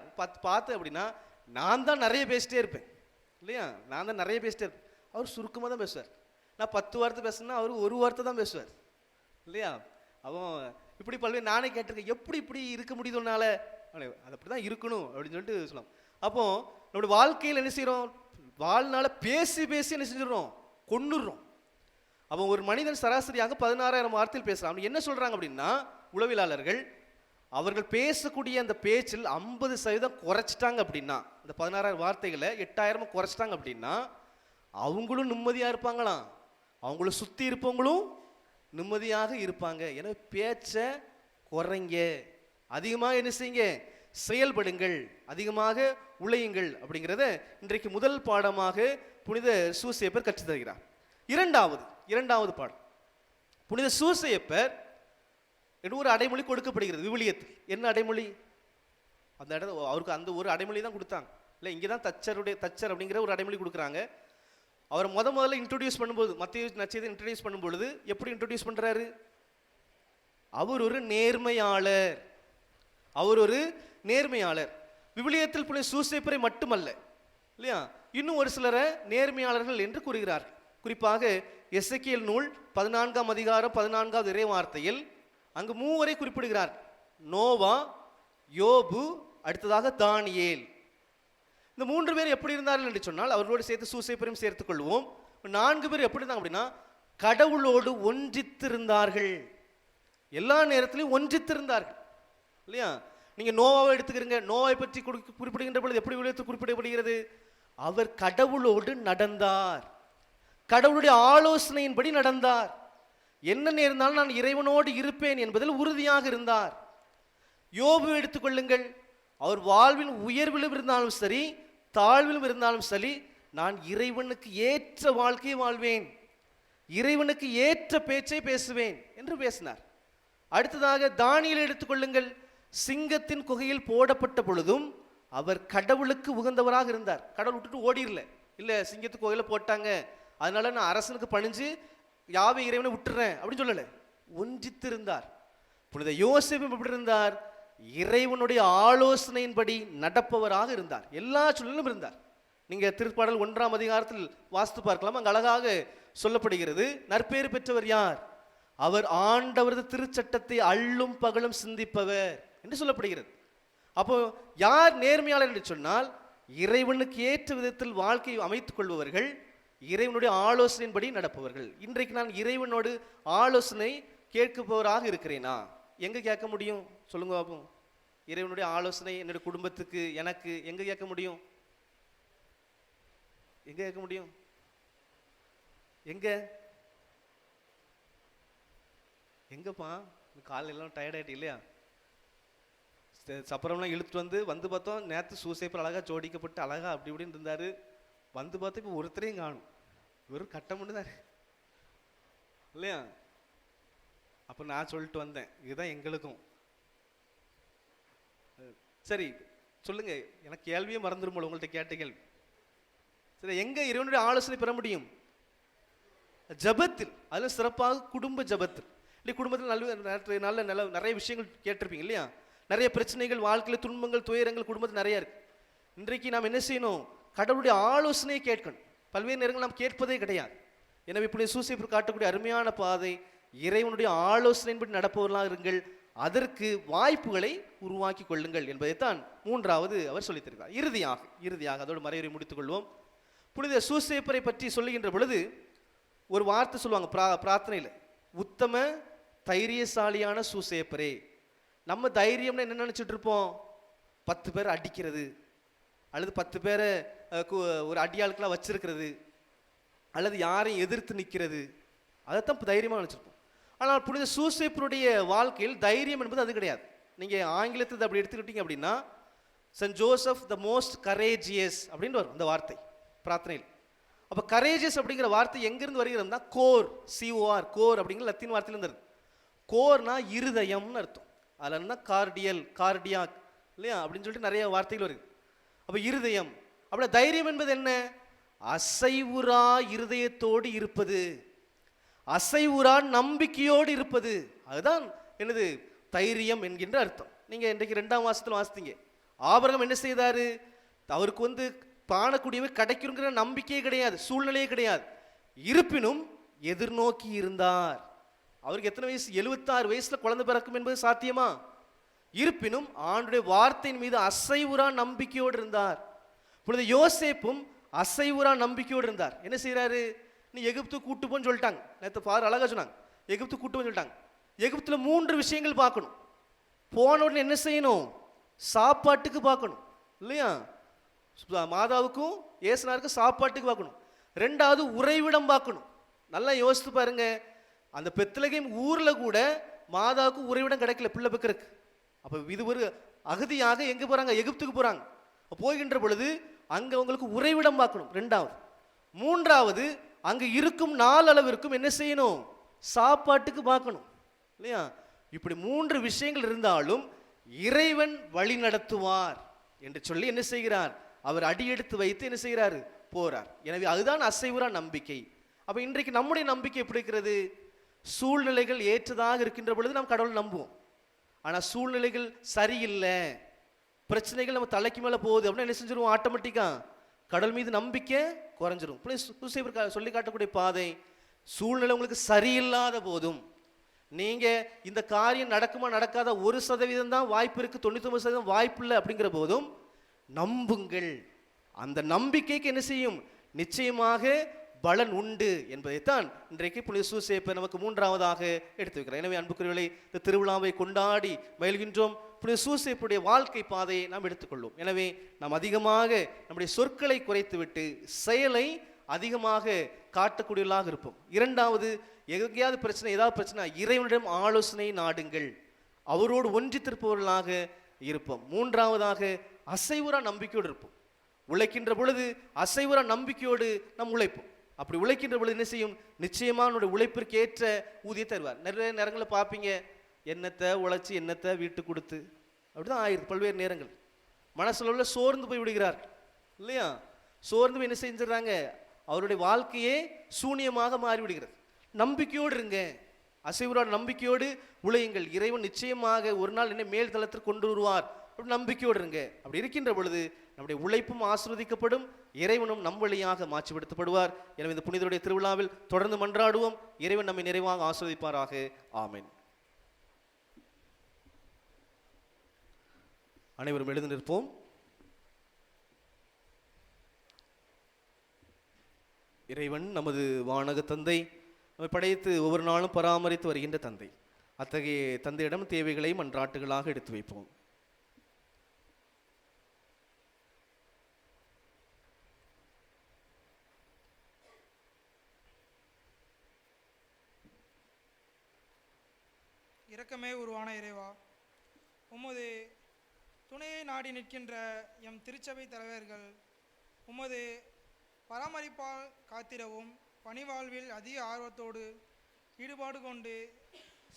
பார்த்தேன் அப்படின்னா நான் தான் நிறைய பேசிட்டே இருப்பேன் இல்லையா? நான் தான் நிறைய பேசிட்டே இருப்பேன். அவர் சுருக்கமாக தான் பேசுவார். நான் 10 வார்த்தை பேசுனா அவர் 1 வார்த்தை தான் பேசுவார் இல்லையா? அவன் இப்படி பல்வேறு நானே கேட்டிருக்கேன், எப்படி இப்படி இருக்க முடியுதுனால? அது அப்படி தான் இருக்கணும் அப்படின்னு சொல்லிட்டு சொல்லலாம். அப்போ நம்மளுடைய வாழ்க்கையில் என்ன செய்கிறோம்? வாழ்நாள பேசி பேசி என்ன செஞ்சிடறோம்? கொன்னுடுறோம். அப்போ ஒரு மனிதன் சராசரியாக 16,000 வார்த்தையில் பேசுகிறான். என்ன சொல்கிறாங்க அப்படின்னா, உளவியலாளர்கள் அவர்கள் பேசக்கூடிய அந்த பேச்சில் 50% குறைச்சிட்டாங்க அப்படின்னா, அந்த 16,000 வார்த்தைகளை 8,000 குறைச்சிட்டாங்க அப்படின்னா அவங்களும் நிம்மதியாக இருப்பாங்களாம், அவங்கள சுற்றி இருப்பவங்களும் நிம்மதியாக இருப்பாங்க. எனவே பேச்சை குறைங்க, அதிகமாக என்ன செய்யுங்க? செயல்படுங்கள், அதிகமாக உழையுங்கள் அப்படிங்கிறத இன்றைக்கு முதல் பாடமாக புனித சூசேப்பர் கற்றுத் தருகிறார். இரண்டாவது பாடம், புனித சூசேப்பர் என்று ஒரு அடைமொழி கொடுக்கப்படுகிறது விவிலியத்தில். என்ன அடைமொழி? அந்த இடத்துல அவருக்கு அந்த ஒரு அடைமொழி தான் கொடுத்தாங்க இல்லை? இங்கே தான் தச்சர் அப்படிங்கிற ஒரு அடைமொழி கொடுக்குறாங்க. அவர் முதல்ல இன்ட்ரோடியூஸ் பண்ணும்போது, மத்தேயு நற்செய்தியை இன்ட்ரோடியூஸ் பண்ணும்பொழுது எப்படி இன்ட்ரோடியூஸ் பண்ணுறாரு? அவர் ஒரு நேர்மையாளர். அவர் ஒரு நேர்மையாளர். விவிலியத்தில் புனித சூசேப்பரை மட்டுமல்ல இல்லையா, இன்னும் ஒரு சிலரை நேர்மையாளர்கள் என்று கூறுகிறார். குறிப்பாக எசேக்கியேல் நூல் 14ஆம் அதிகாரம் 14வது இறைவார்த்தையில் அங்கு 3 வரை குறிப்பிடுகிறார். நோவா, யோபு, அடுத்ததாக தானியேல். இந்த 3 பேர் எப்படி இருந்தார்கள் என்று சொன்னால், அவர்களோடு சேர்த்து சூசேப்பரையும் சேர்த்துக் கொள்வோம். 4 பேர் எப்படி இருந்தாங்க அப்படின்னா, கடவுளோடு ஒன்றித்திருந்தார்கள். எல்லா நேரத்திலையும் ஒன்றித்திருந்தார்கள் இல்லையா? நீங்க நோவாவை எடுத்துக்கிறீங்க. நோவை பற்றி குறிப்பிடுகின்ற பொழுது எப்படி விளையாட்டு குறிப்பிடப்படுகிறது? அவர் கடவுளோடு நடந்தார், கடவுளுடைய ஆலோசனையின்படி நடந்தார். என்ன நேர்ந்தாலும் நான் இறைவனோடு இருப்பேன் என்பதில் உறுதியாக இருந்தார். யோபு எடுத்துக்கொள்ளுங்கள். அவர் வாழ்வின் உயர்விலும் இருந்தாலும் சரி, தாழ்விலும் இருந்தாலும் சரி, நான் இறைவனுக்கு ஏற்ற வாழ்க்கையை வாழ்வேன், இறைவனுக்கு ஏற்ற பேச்சை பேசுவேன் என்று பேசினார். அடுத்ததாக தானியேல் எடுத்துக்கொள்ளுங்கள். சிங்கத்தின் குகையில் போடப்பட்ட பொழுதும் அவர் கடவுளுக்கு உகந்தவராக இருந்தார். கடவுள் விட்டுட்டு ஓடிரல, இல்லை சிங்கத்து குகையில் போட்டாங்க அதனால நான் அரசனுக்கு பணிஞ்சு யாவை இறைவனை விட்டுறேன் அப்படின்னு சொல்லலை, ஒன்றித்து இருந்தார். புனித யோசேப்பு எப்படி இருந்தார்? இறைவனுடைய ஆலோசனையின்படி நடப்பவராக இருந்தார். எல்லா சூழலிலும் இருந்தார். நீங்க திருப்பாடல் 1ஆம் அதிகாரத்தில் வாசித்து பார்க்கலாம். அங்கு அழகாக சொல்லப்படுகிறது, நற்பேறு பெற்றவர் யார்? அவர் ஆண்டவரது திருச்சட்டத்தை அள்ளும் பகலும் சிந்திப்பவர் என்று சொல்லப்படுகிறது. அப்போ யார் நேர்மையாளர் என்று சொன்னால், இறைவனுக்கு ஏற்ற விதத்தில் வாழ்க்கையை அமைத்துக் கொள்பவர்கள், இறைவனுடைய ஆலோசனையின்படி நடப்பவர்கள். இன்றைக்கு நான் இறைவனோடு ஆலோசனை கேட்பவராக இருக்கிறேனா? எங்க கேட்க முடியும் சொல்லுங்க பாப்போம். இறைவனுடைய ஆலோசனை என்னுடைய குடும்பத்துக்கு, எனக்கு எங்க கேட்க முடியும்? எங்க கேட்க முடியும்? எங்கப்பா காலையில எல்லாம் டயர்ட் ஆயிட்டு இல்லையா? சப்பரம்லாம் இழுத்துட்டு வந்து பார்த்தோம். நேற்று சூசேப்பர் அழகா ஜோடிக்கப்பட்டு அழகா அப்படி இப்படின்னு இருந்தாரு. வந்து பார்த்தா இப்போ ஒருத்தரையும் காணும், வெறும் கட்டம் மட்டும் தான் இல்லையா? அப்போ நான் சொல்லிட்டு வந்தேன், இதுதான் எங்களுக்கும். சரி சொல்லுங்க, எனக்கு கேள்வியே மறந்துடும் போல உங்கள்கிட்ட கேட்ட கேள்வி. சரி, எங்க இறைவனுடைய ஆலோசனை பெற முடியும்? ஜபத்தில், அதில் சிறப்பாக குடும்ப ஜபத்தில். இல்லை குடும்பத்தில் நல்ல நிறைய விஷயங்கள் கேட்டிருப்பீங்க இல்லையா? நிறைய பிரச்சனைகள், வாழ்க்கையில் துன்பங்கள், துயரங்கள் குடும்பத்தில் நிறைய இருக்கு. இன்றைக்கு நாம் என்ன செய்யணும்? கடவுளுடைய ஆலோசனையை கேட்கணும். பல்வேறு நேரங்கள் நாம் கேட்பதே கிடையாது. எனவே இப்படி சூசைப்பு காட்டக்கூடிய அருமையான பாதை, இறைவனுடைய ஆலோசனையின்படி நடப்பவர்களாக இருங்கள், அதற்கு வாய்ப்புகளை உருவாக்கி கொள்ளுங்கள் என்பதைத்தான் மூன்றாவது அவர் சொல்லித் தருகிறார். இறுதியாக அதோடு மறைவுரை முடித்துக் கொள்வோம். புனித சூசைப்பரை பற்றி சொல்லுகின்ற பொழுது ஒரு வார்த்தை சொல்லுவாங்க பிரார்த்தனையில், உத்தம தைரியசாலியான சூசைப்பரே. நம்ம தைரியம்னு என்ன நினச்சிட்டு இருப்போம்? 10 பேரை அடிக்கிறது, அல்லது 10 பேரை ஒரு அடியாளுக்கெல்லாம் வச்சிருக்கிறது, அல்லது யாரையும் எதிர்த்து நிற்கிறது, அதைத்தான் தைரியமாக நினச்சிருப்போம். ஆனால் புனித சூசைப்பருடைய வாழ்க்கையில் தைரியம் என்பது அது கிடையாது. நீங்கள் ஆங்கிலத்தில் அப்படி எடுத்துக்கிட்டீங்க அப்படின்னா, saint Joseph the most courageous அப்படின்னு வரும் அந்த வார்த்தை பிரார்த்தனையில். அப்போ கரேஜியஸ் அப்படிங்கிற வார்த்தை எங்கேருந்து வருகிறதுனா கோர், சிஓஆர், கோர் அப்படிங்கிற லத்தீன் வார்த்தையிலேருந்து வருது. கோர்னா இருதயம்னு அர்த்தம். அதில் இருந்தால் கார்டியாக் இல்லையா அப்படின்னு சொல்லிட்டு நிறைய வார்த்தைகள் வருது. அப்போ இருதயம். அப்படி தைரியம் என்பது என்ன? அசைவுறா இருதயத்தோடு இருப்பது, அசைவுறா நம்பிக்கையோடு இருப்பது, அதுதான் என்னது தைரியம் என்கின்ற அர்த்தம். நீங்கள் இன்றைக்கு 2ஆம் வாசத்தில் வாசித்தீங்க, ஆபிரகாம் என்ன செய்தாரு? அவருக்கு காணக்கூடியவை கிடைக்குங்கிற நம்பிக்கையே கிடையாது, சூழ்நிலையே கிடையாது. இருப்பினும் எதிர்நோக்கி இருந்தார். அவருக்கு எத்தனை வயசு? 76 வயசுல குழந்தை பிறக்கும் என்பது சாத்தியமா? இருப்பினும் ஆண்டுடைய வார்த்தையின் மீது அசைவுறா நம்பிக்கையோடு இருந்தார். புனித யோசேப்பும் அசைவுறா நம்பிக்கையோடு இருந்தார். என்ன செய்யறாரு? நீ எகிப்து கூட்டு போன்னு சொல்லிட்டாங்க. நேற்று பாரு அழகா சொன்னாங்க, எகிப்து கூட்டு போன்னு சொல்லிட்டாங்க. எகிப்துல 3 விஷயங்கள் பார்க்கணும். போன உடனே என்ன செய்யணும்? சாப்பாட்டுக்கு பார்க்கணும் இல்லையா? மாதாவுக்கும் ஏசுனாருக்கும் சாப்பாட்டுக்கு பார்க்கணும். 2வது உறைவிடம் பார்க்கணும். நல்லா யோசித்து பாருங்க, அந்த பெத்லகேம் ஊர்ல கூட மாதாவுக்கு உறைவிடம் கிடைக்கல பிள்ளை பெக்கறதுக்கு. அப்ப இது ஒரு அகதியாக எங்க போறாங்க? எகிப்துக்கு போறாங்க. போகின்ற பொழுது அங்க உங்களுக்கு உறைவிடம் பார்க்கணும் 2வது. 3வது அங்க இருக்கும் நாள் அளவிற்கும் என்ன செய்யணும்? சாப்பாட்டுக்கு பார்க்கணும் இல்லையா? இப்படி 3 விஷயங்கள் இருந்தாலும் இறைவன் வழி நடத்துவார் என்று சொல்லி என்ன செய்கிறார்? அவர் அடியெடுத்து வைத்து என்ன செய்கிறாரு? போறார். எனவே அதுதான் அசைவுறா நம்பிக்கை. அப்ப இன்றைக்கு நம்முடைய நம்பிக்கை எப்படி இருக்கிறது? சூழ்நிலைகள் ஏற்றதாக இருக்கின்ற பொழுது நாம் கடவுள் நம்புவோம். ஆனா சூழ்நிலைகள் சரியில்லை, பிரச்சனைகள் நம்ம தலைக்கு மேல போகுது அப்படின்னா என்ன செஞ்சிருவோம்? ஆட்டோமேட்டிக்கா கடவுள் மீது நம்பிக்கை குறைஞ்சிரும். சொல்லி காட்டக்கூடிய பாதை, சூழ்நிலை உங்களுக்கு சரியில்லாத போதும் நீங்க இந்த காரியம் நடக்குமா நடக்காத 1% தான் வாய்ப்பு இருக்கு, 99% வாய்ப்பு இல்லை அப்படிங்கிற போதும் நம்புங்கள். அந்த நம்பிக்கைக்கு என்ன செய்யும்? நிச்சயமாக பலன் உண்டு என்பதைத்தான் இன்றைக்கு புனித சூசைப்பர் நமக்கு 3ஆவதாக எடுத்து வைக்கிறார். எனவே அன்புக்குரியவர்களே, இந்த திருவிழாவை கொண்டாடி மகிழ்கின்றோம். புனித சூசைப்பருடைய வாழ்க்கை பாதையை நாம் எடுத்துக்கொள்வோம். எனவே நாம் அதிகமாக நம்முடைய சொற்களை குறைத்துவிட்டு செயலை அதிகமாக காட்டக்கூடியவர்களாக இருப்போம். 2வது, எங்கேயாவது பிரச்சனை, ஏதாவது பிரச்சனை, இறைவனிடம் ஆலோசனை நாடுங்கள், அவரோடு ஒன்றித்திருப்பவர்களாக இருப்போம். 3ஆவதாக அசைவுறா நம்பிக்கையோடு இருப்போம். உழைக்கின்ற பொழுது அசைவுறா நம்பிக்கையோடு நாம் உழைப்போம். அப்படி உழைக்கின்ற பொழுது என்ன செய்யும்? நிச்சயமா நம்முடைய உழைப்பிற்கு ஏற்ற ஊதியம் தருவார். நிறைய நேரங்களில் பார்ப்பீங்க, என்னத்தை உழைச்சி என்னத்தை வீட்டு கொடுத்து அப்படிதான் ஆயிருக்கு. பல்வேறு நேரங்கள் மனசுல சோர்ந்து போய் விடுகிறார் இல்லையா? சோர்ந்து போய் என்ன செஞ்சிடறாங்க? அவருடைய வாழ்க்கையே சூனியமாக மாறிவிடுகிறது. நம்பிக்கையோடு இருங்க, அசைவுறா நம்பிக்கையோடு உழையுங்கள். இறைவன் நிச்சயமாக ஒரு நாள் என்னை மேல் தளத்திற்கு கொண்டு வருவார் அப்படி நம்பிக்கையோடு இருங்க. அப்படி இருக்கின்ற பொழுது நம்முடைய உழைப்பும் ஆசீர்வதிக்கப்படும், இறைவனும் நம் வழியாக மாற்றிப்படுத்தப்படுவார். எனவே இந்த புனிதருடைய திருவிழாவில் தொடர்ந்து மன்றாடுவோம். இறைவன் நம்மை நிறைவாக ஆசீர்வதிப்பாராக. ஆமென். அனைவரும் எழுந்து நிற்போம். இறைவன் நமது வானக தந்தை, நம்மை படைத்து ஒவ்வொரு நாளும் பராமரித்து வருகின்ற தந்தை. அத்தகைய தந்தையிடம் தேவைகளை மன்றாட்டுகளாக எடுத்து வைப்போம். இரக்கமே உருவான இறைவா, உமது துணையை நாடி நிற்கின்ற எம் திருச்சபை தலைவர்கள் உமது பராமரிப்பால் காத்திடவும், பணிவாழ்வில் அதிக ஆர்வத்தோடு ஈடுபாடு கொண்டு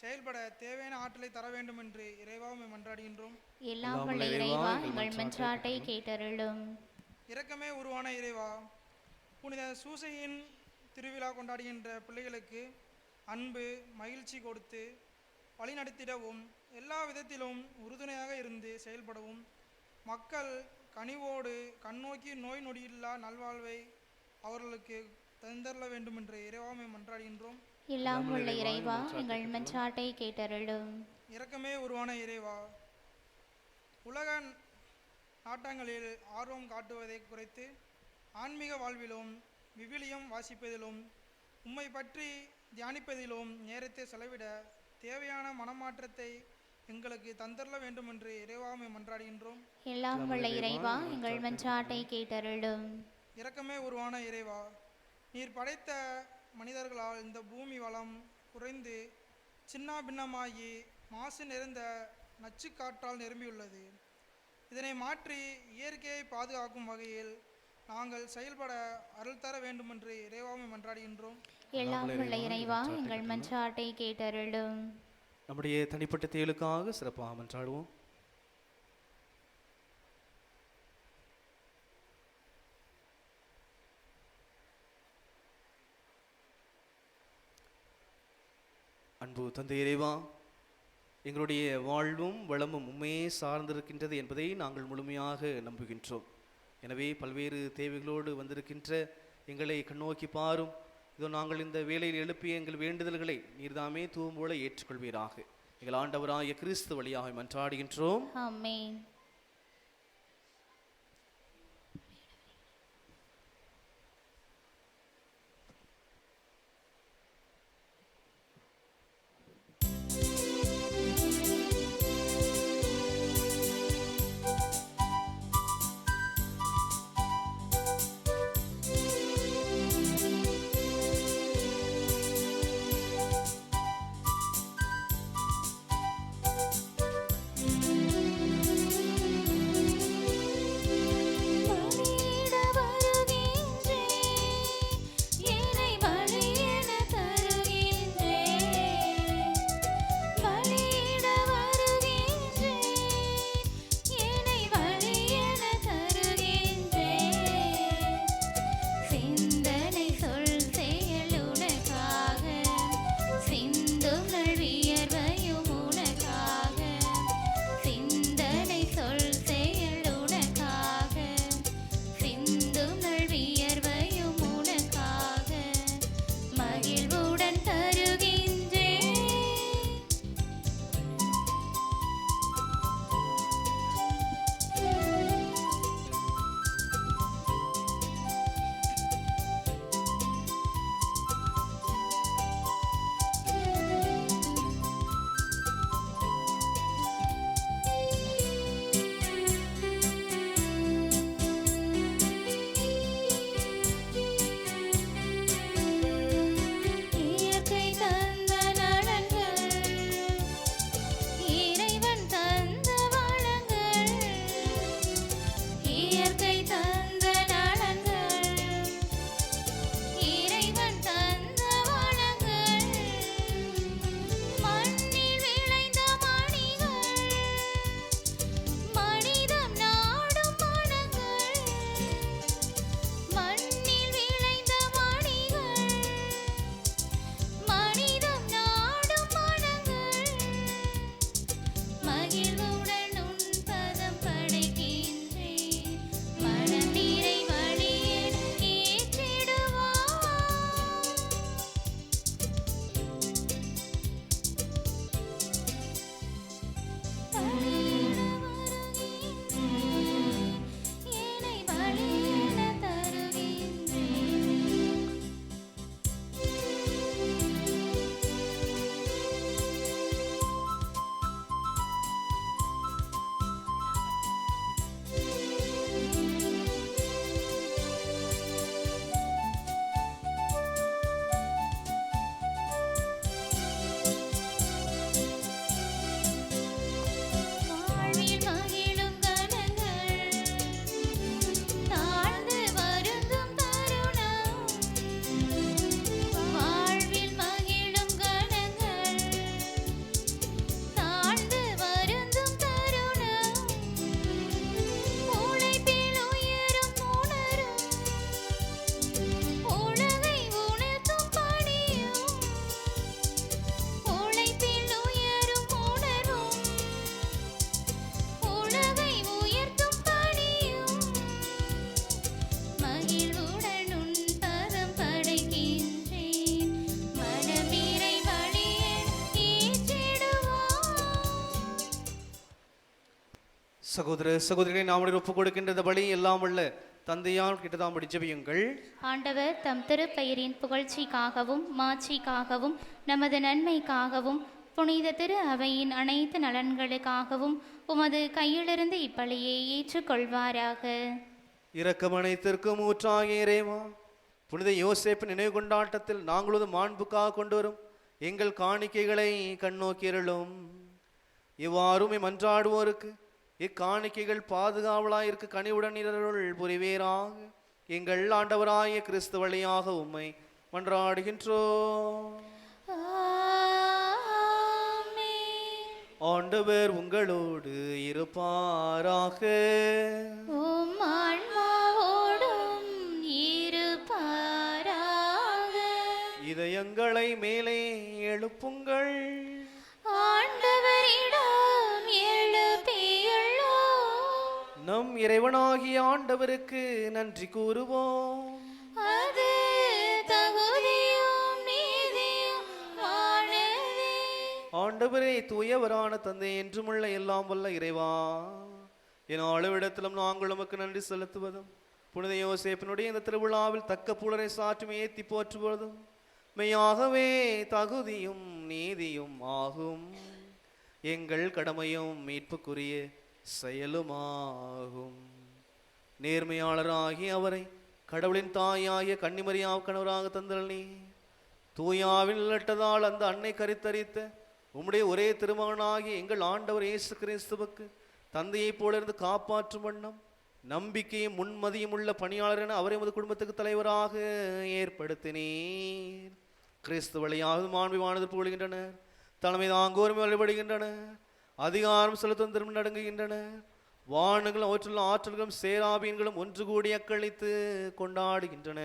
செயல்பட தேவையான ஆற்றலை தர வேண்டும் என்று இறைவாவை மன்றாடுகின்றோம். எல்லாம் வல்ல இறைவா, எங்கள் மன்றாட்டை கேட்டருளும். இரக்கமே உருவான இறைவா, புனித சூசையின் திருவிழா கொண்டாடுகின்ற பிள்ளைகளுக்கு அன்பு மகிழ்ச்சி கொடுத்து வழிநடத்திடவும், எல்லா விதத்திலும் உறுதுணையாக இருந்து செயல்படவும், மக்கள் கனிவோடு கண்ணோக்கி நோய் நொடியில்லா நல்வாழ்வை அவர்களுக்கு தந்தரல வேண்டும் என்று இறைவாமை மன்றாடுகின்றோம். எல்லாம் உள்ள இறைவா எங்கள் மன்றாட்டை கேட்டருளும். இரக்கமே உருவான இறைவா, உலக நாட்டங்களில் ஆர்வம் காட்டுவதை குறைத்து ஆன்மீக வாழ்விலும் விவிலியம் வாசிப்பதிலும் உம்மை பற்றி தியானிப்பதிலும் நேரத்தை செலவிட தேவையான மனமாற்றத்தை எங்களுக்கு தந்தரல வேண்டும் என்று இறைவாமை மன்றாடுகின்றோம். எல்லாம் உள்ள இறைவா எங்கள் மன்றாட்டை கேட்டருளும். இரக்கமே உருவான இறைவா, நீர் படைத்த மனிதர்களால் இந்த பூமி வளம் குறைந்து சின்ன பின்னமாகி மாசு நிறைந்த நச்சு காற்றால் நிரம்பியுள்ளது. இதனை மாற்றி இயற்கையை பாதுகாக்கும் வகையில் நாங்கள் செயல்பட அருள் தர வேண்டும் என்று இறைவாமை மன்றாடுகின்றோம். எல்லாம் உள்ள இறைவா எங்கள் மன்றாட்டை கேட்டருளும். நம்முடைய தனிப்பட்ட தேலுக்காக சிறப்பாக மன்றாடுவோம். அன்பு தந்தை இறைவா, எங்களுடைய வாழ்வும் வளமும் உண்மையே சார்ந்திருக்கின்றது என்பதை நாங்கள் முழுமையாக நம்புகின்றோம். எனவே பல்வேறு தேவைகளோடு வந்திருக்கின்ற எங்களை கண்ணோக்கி பாரும். இதோ நாங்கள் இந்த வேளையில் எழுப்பிய எங்கள் வேண்டுதல்களை நீர்தாமே தூம்போல ஏற்றுக்கொள்வீராக. எங்கள் ஆண்டவராகிய கிறிஸ்து வழியாக மன்றாடுகின்றோம். ஆமென். சகோதர சகோதரிகளை நாம் ஒப்புக் கொடுக்கின்ற பலி எல்லாம் உள்ள தந்தையால் கிட்டதாம் ஜெபியுங்கள். ஆண்டவர் தம் திருப்பெயரின் புகழ்ச்சிக்காகவும் மாட்சிக்காகவும் நமது நன்மைக்காகவும் புனித திரு அவையின் அனைத்து நலன்களுக்காகவும் உமது கையிலிருந்து இப்பலியை ஏற்றுக்கொள்வாராக. இரக்கம் அனைத்திற்கும் ஊற்றாகிய இறைவா, புனித யோசேப்பு நினைவு கொண்டாட்டத்தில் நாங்களது மாண்புக்காக கொண்டு வரும் எங்கள் காணிக்கைகளை கண்ணோக்கியருளும். இவ்வாறும் மன்றாடுவோருக்கு இக்காணிக்கைகள் பாதுகாவலாயிருக்க கனிவுடன் இரருள் புரிவேராக. எங்கள் ஆண்டவராய கிறிஸ்து வழியாக உம்மை மன்றாடுகின்றோம். ஆண்டவர் உங்களோடு இருப்பாராக. உம் ஆன்மாவோடும் இருப்பாராக. இதயங்களை மேலே எழுப்புங்கள். ஆண்டவரிடம் எழுப்பியுள்ளோம். நம் இறைவனாகிய ஆண்டவருக்கு நன்றி கூறுவோம். அது தகுதியும் நீதியுமானதே. ஆண்டவரே, தூயவரான தந்தை, என்றுமுள்ள எல்லாம் வல்ல இறைவா, என் அளவிடத்திலும் நாங்கள் உமக்கு நன்றி செலுத்துவதும் புனித யோசேப்பினுடைய இந்த திருவிழாவில் தக்க புலரை சாற்றும் ஏத்தி போற்றுவதும் மெய்யாகவே தகுதியும் நீதியும் ஆகும். எங்கள் கடமையும் மீட்புக்குரிய செயலுமாகும். நேர்மையாளராகி அவரை கடவுளின் தாயாகிய கன்னிமரியாவு கணவராக தந்தள்ளி தூயாவில் லட்டதால் அந்த அன்னை கருத்தரித்த உம்முடைய ஒரே திருமகனாகிய எங்கள் ஆண்டவர் இயேசு கிறிஸ்துவுக்கு தந்தையைப் போலிருந்து காப்பாற்றும் வண்ணம் நம்பிக்கையும் முன்மதியும் உள்ள பணியாளர் என அவரை உமது குடும்பத்துக்கு தலைவராக ஏற்படுத்தினீர். கிறிஸ்து வழியாக மாண்புவானது போடுகின்றனர், தலைமை தாங்கோரும் வழிபடுகின்றனர், அதிகாரம் செலுத்தும் திரும்ப நடங்குகின்றனர். வானங்களும் அவற்றுள்ள ஆற்றல்களும் சேராபீன்களும் ஒன்று கூடி அக்களித்து கொண்டாடுகின்றன.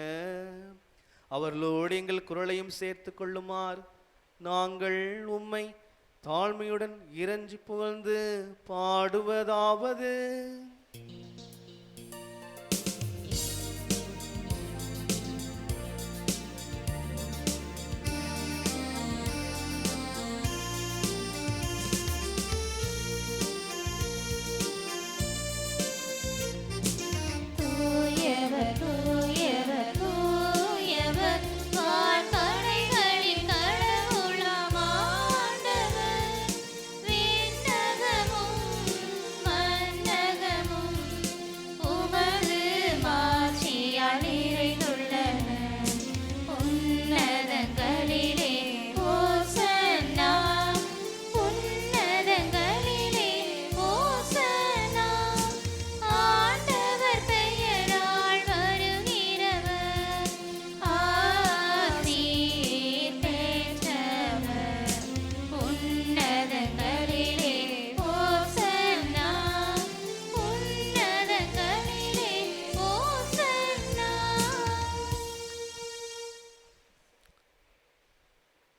அவர்களோடு எங்கள் குரலையும் சேர்த்து கொள்ளுமாறு நாங்கள் உம்மை தாழ்மையுடன் இறைஞ்சி புகழ்ந்து பாடுவதாவது.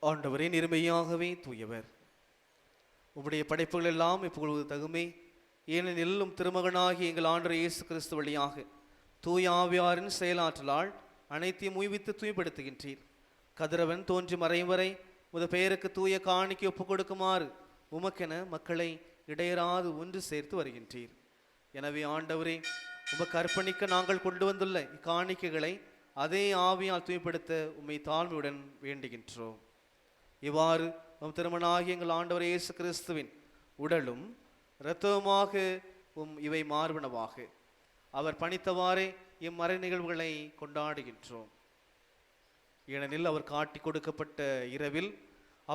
ஆண்டவரே, நேர்மையாகவே தூயவர், உம்முடைய படைப்புகள் எல்லாம் இப்பொழுது தகுமே. ஏனெனில் திருமகனாகி எங்கள் ஆண்டவர் இயேசு கிறிஸ்து வழியாக தூய ஆவியாரின் செயலாற்றலால் அனைத்தையும் உய்வித்து தூய்படுத்துகின்றீர். கதிரவன் தோன்றி மறையும் வரை உமது பெயருக்கு தூய காணிக்கை ஒப்புக் கொடுக்குமாறு உமக்கென மக்களை இடையராது ஒன்று சேர்த்து வருகின்றீர். எனவே ஆண்டவரே, உமக்கு அர்ப்பணிக்க நாங்கள் கொண்டு வந்துள்ள இக்காணிக்கைகளை அதே ஆவியால் தூய்படுத்த உம்மை தாழ்மையுடன் வேண்டுகின்றோம். இவ்வாறு உம் திருமணாகி எங்கள் ஆண்டவர் இயேசு கிறிஸ்துவின் உடலும் இரத்தவுமாக இவை மார்பனவாக அவர் பணித்தவாறே இம்மறை நிகழ்வுகளை கொண்டாடுகின்றோம். ஏனெனில் அவர் காட்டி கொடுக்கப்பட்ட இரவில்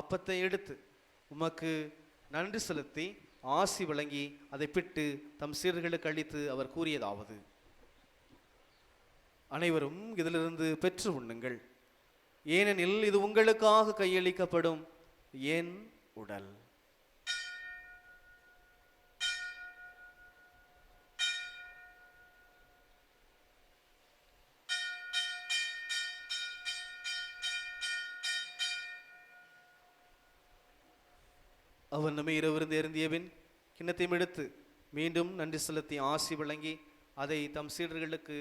அப்பத்தை எடுத்து உமக்கு நன்றி செலுத்தி ஆசி வழங்கி அதை பிட்டு தம் சீடர்களுக்கு அளித்து அவர் கூறியதாவது: அனைவரும் இதிலிருந்து பெற்று உண்ணுங்கள், ஏனெனில் இது உங்களுக்காக கையளிக்கப்படும் என் உடல். அவர் நம்மை இரவிருந்து இருந்தியபின் கிண்ணத்தையும் எடுத்து மீண்டும் நன்றி செலுத்தி ஆசி வழங்கி அதை தம் சீடர்களுக்கு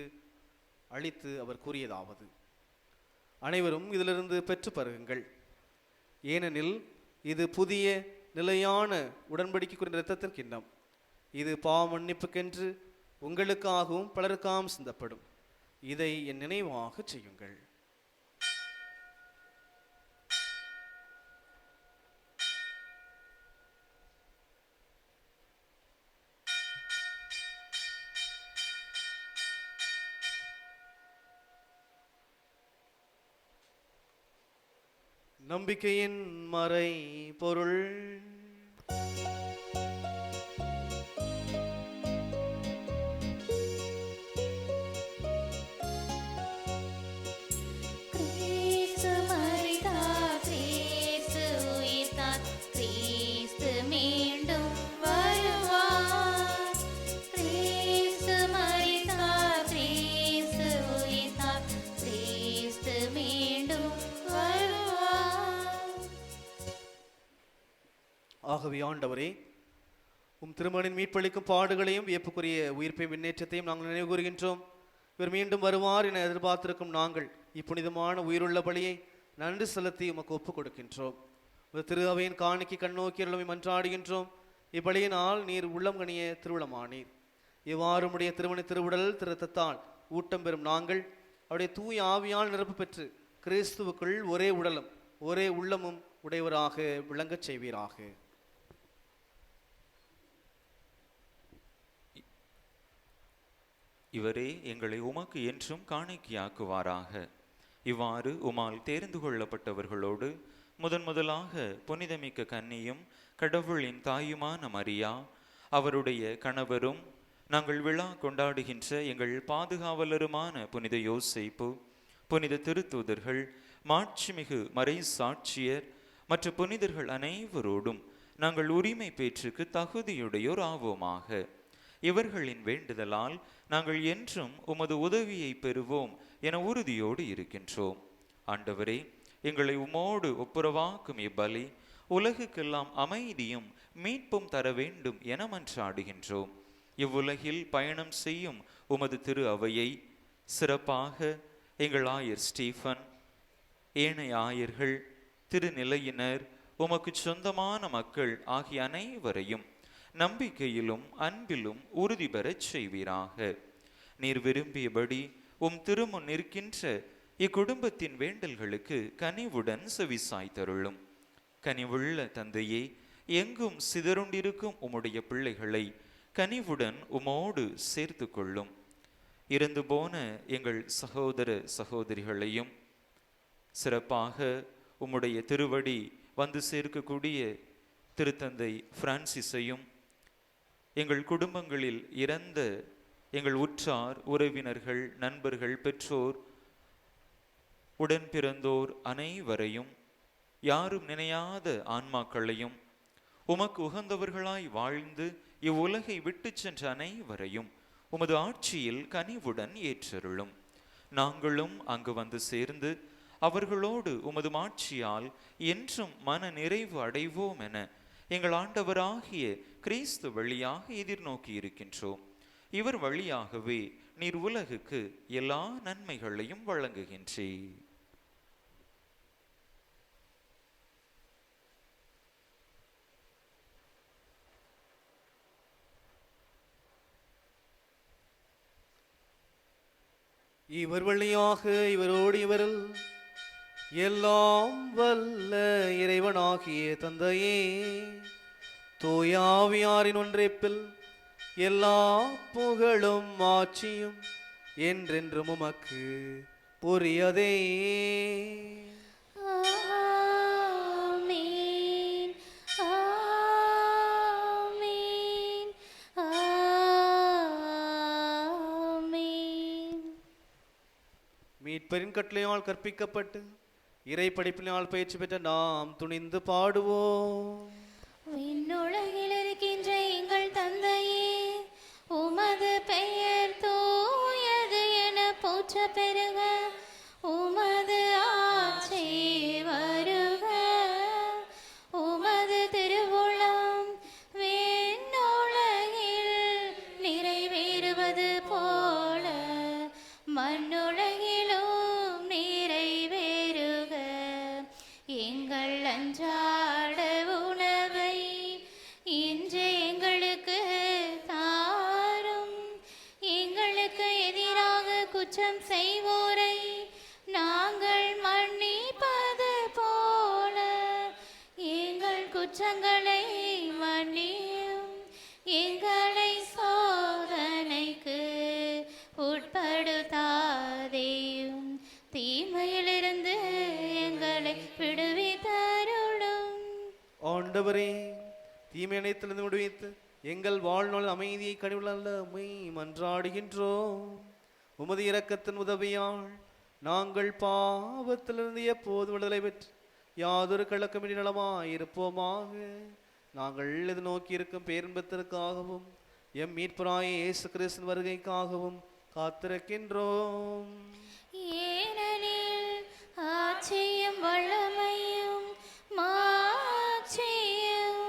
அளித்து அவர் கூறியதாவது: அனைவரும் இதிலிருந்து பெற்று பருகுங்கள், ஏனெனில் இது புதிய நிலையான உடன்படிக்கைக்குரிய இரத்தத்தின் கிண்ணம். இது பாவ மன்னிப்புக்கென்று உங்களுக்காகவும் பலருக்காகவும் சிந்தப்படும். இதை என் நினைவாக செய்யுங்கள். நம்பிக்கையின் மறை பொருள். கிறிஸ்து மரித்தார், கிறிஸ்து உயிர்த்தார், கிறிஸ்து மீண்டும் வருவார். கிறிஸ்து மரித்தார், கிறிஸ்து உயிர்த்தார், கிறிஸ்து மீண்டும் வருவார். ஆகவே ஆண்டவரே, உம் திருமகனின் மீட்பளிக்கும் பாடுகளையும் வியப்புக்குரிய உயிர்ப்பையும் முன்னேற்றத்தையும் நாங்கள் நினைவு கூறுகின்றோம். இவர் மீண்டும் வருவார் என எதிர்பார்த்திருக்கும் நாங்கள் இப்புனிதமான உயிருள்ள பலியை நன்றி செலுத்தி உமக்கு ஒப்புக் கொடுக்கின்றோம். ஒரு திரு அவையின் காணிக்கை கண்ணோக்கி அருளுமை மன்றாடுகின்றோம். இப்பலியினால் நீர் உள்ளம் கனிய திருவுளமானீர். இவ்வாறு உடைய திருமண திருவுடல் திருத்தத்தால் ஊட்டம் பெறும் நாங்கள் அவருடைய தூய ஆவியால் நிரப்பு பெற்று கிறிஸ்துவுக்குள் ஒரே உடலும் ஒரே உள்ளமும் உடையவராக விளங்கச் செய்வீராக. இவரே எங்களை உமக்கு என்றும் காணிக்கையாக்குவாராக. இவ்வாறு உமால் தேர்ந்து கொள்ளப்பட்டவர்களோடு முதலாக புனிதமிக்க கன்னியும் கடவுளின் தாயுமான மரியா, அவருடைய கணவரும் நாங்கள் விழா கொண்டாடுகின்ற எங்கள் பாதுகாவலருமான புனித யோசேப்பு, புனித திருத்தூதர்கள், மாட்சிமிகு மறை சாட்சியர் மற்ற புனிதர்கள் அனைவரோடும் நாங்கள் உரிமை பேற்றுக்கு தகுதியுடையோர் ஆவோமாக. இவர்களின் வேண்டுதலால் நாங்கள் என்றும் உமது உதவியை பெறுவோம் என உறுதியோடு இருக்கின்றோம். ஆண்டவரே, எங்களை உமோடு ஒப்புரவாக்கும் இப்பலி உலகுக்கெல்லாம் அமைதியும் மீட்பும் தர வேண்டும் என மன்றாடுகின்றோம். இவ்வுலகில் பயணம் செய்யும் உமது திரு அவையை சிறப்பாக எங்கள் ஆயர் ஸ்டீஃபன், ஏனைய ஆயர்கள், திருநிலையினர், உமக்கு சொந்தமான மக்கள் ஆகிய அனைவரையும் நம்பிக்கையிலும் அன்பிலும் உறுதி பெறச் செய்வீராக. நீர் விரும்பியபடி உம் திருமுன் நிற்கின்ற இக்குடும்பத்தின் வேண்டல்களுக்கு கனிவுடன் செவிசாய்த்தருளும். கனிவுள்ள தந்தையே, எங்கும் சிதறுண்டிருக்கும் உம்முடைய பிள்ளைகளை கனிவுடன் உமோடு சேர்த்து கொள்ளும். இறந்து போன எங்கள் சகோதர சகோதரிகளையும், சிறப்பாக உம்முடைய திருவடி வந்து சேர்க்கக்கூடிய திருத்தந்தை பிரான்சிஸையும், எங்கள் குடும்பங்களில் இறந்த எங்கள் உற்றார் உறவினர்கள், நண்பர்கள், பெற்றோர், உடன் பிறந்தோர் அனைவரையும், யாரும் நினையாத ஆன்மாக்களையும், உமக்கு உகந்தவர்களாய் வாழ்ந்து இவ்வுலகை விட்டு சென்ற அனைவரையும் உமது ஆட்சியில் கனிவுடன் ஏற்றருளும். நாங்களும் அங்கு வந்து சேர்ந்து அவர்களோடு உமது மாட்சியால் என்றும் மன நிறைவு அடைவோம் என எங்கள் ஆண்டவராகிய கிறிஸ்து வழியாக எதிர்நோக்கி இருக்கின்றோம். இவர் வழியாகவே நீர் உலகுக்கு எல்லா நன்மைகளையும் வழங்குகின்றீர். இவர் வழியாக இவரோடு இவரில் எல்லாம் வல்ல இறைவனாகிய தந்தையே, தூயாவியாரின் ஒன்றைப்பில் எல்லா புகழும் ஆட்சியும் என்றென்றும் உமக்கு புரியதே. ஆமென், ஆமென், ஆமென். மீட்பரின் கட்டளையால் கற்பிக்கப்பட்டு இறை படிப்பினால் பயிற்சி பெற்ற நாம் துணிந்து பாடுவோம். விண்ணுலகில் இருக்கின்ற எங்கள் தந்தையே, உமது பெயர் தூயது என போற்ற பெறுக. உமது ஆட்சி வருக. உமது திருவுளம் விண்ணுலகில் நிறைவேறுவது போல மண்ணுலகிலும் நிறைவேறுக. எங்கள் அன்றாட உணவை குற்றம் செய்வோரை நாங்கள் மன்னிப்பது போல எங்கள் குற்றங்களை மன்னியும், எங்களை சோதனைக்கு உட்படுத்தாதேயும், தீமையிலிருந்து எங்களை விடுவித்தருளும். ஆண்டவரே, தீமை அனைத்திலிருந்து விடுவித்து எங்கள் வாழ்நாள் அமைதியை கனிவுள்ள உம்மை மன்றாடுகின்றோம். உமது இரக்கத்தின் உதவியால் நாங்கள் பாவத்திலிருந்து எப்போது விடுதலை பெற்று யாதொரு கலக்கமின்றி நலமாயிருப்போமாக. நாங்கள் இது நோக்கி இருக்கும் பேரின்பத்திற்காகவும் எம் மீட்பராய இயேசு கிறிஸ்துவின் வருகைக்காகவும் காத்திருக்கின்றோம். ஏனெனில் ஆட்சியும் வல்லமையும் மாட்சியும்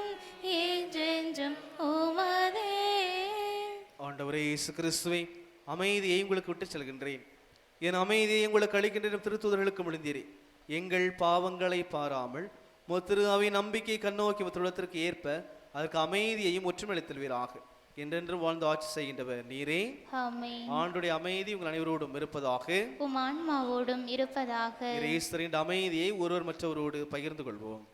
என்றென்றும் உமதே. ஆண்டவரே இயேசு கிறிஸ்துவே, அமைதியை உங்களுக்கு விட்டு செல்கின்றேன், என் அமைதியை உங்களுக்கு அளிக்கின்ற திருத்தூதர்களுக்கு முடிந்தீரே. எங்கள் பாவங்களை பாராமல் திரு அவை நம்பிக்கை கண்ணோக்கி திருடத்திற்கு ஏற்ப அதற்கு அமைதியையும் ஒற்றுமையளித்தல்வீராக. என்றென்று வாழ்ந்து ஆட்சி செய்கின்றவர் நீரே. ஆமென். ஆண்டுடைய அமைதி உங்கள் அனைவரோடும் இருப்பதாக, உம் ஆன்மாவோடும் இருப்பதாக. ஈஸ்வரின் அமைதியை ஒருவர் மற்றவரோடு பகிர்ந்து கொள்வோம்.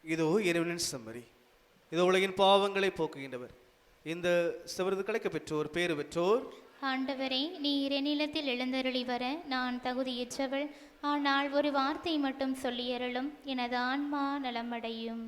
இதோ இறைவனின் செம்மறி, இதோ உலகின் பாவங்களை போக்குகின்றவர். இந்த செவரது கிடைக்க பெற்றோர் பேறு பெற்றோர். ஆண்டவரே, நீர் என்னிடத்தில் எழுந்தருளி வர நான் தகுதியற்றவள். ஆனால் ஒரு வார்த்தை மட்டும் சொல்லியருளும், எனது ஆன்மா நலமடையும்.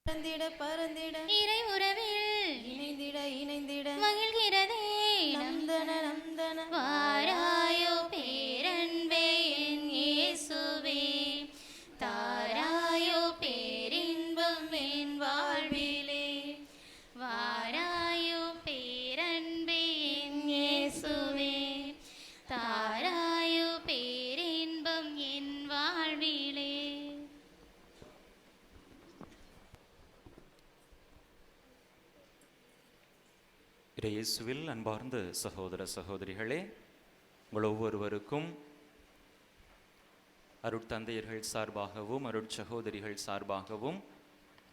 பறந்திட பறந்திட இறை உறவில் இணைந்திட இணைந்திட மகிழ்கிறதே நந்தன நந்தன வாராயோ பேரன்பே என் இயேசுவே, தாராயோ பேரின்பம் என் வாழ்விலே, வாராயோ பேரன்பே என் இயேசுவே, தாராயோ பேரின்பம் என் வாழ்விலே. இயேசுவில் அன்பார்ந்த சகோதர சகோதரிகளே, உங்கள் ஒவ்வொருவருக்கும் அருட்தந்தையர்கள் சார்பாகவும் அருட்சகோதரிகள் சார்பாகவும்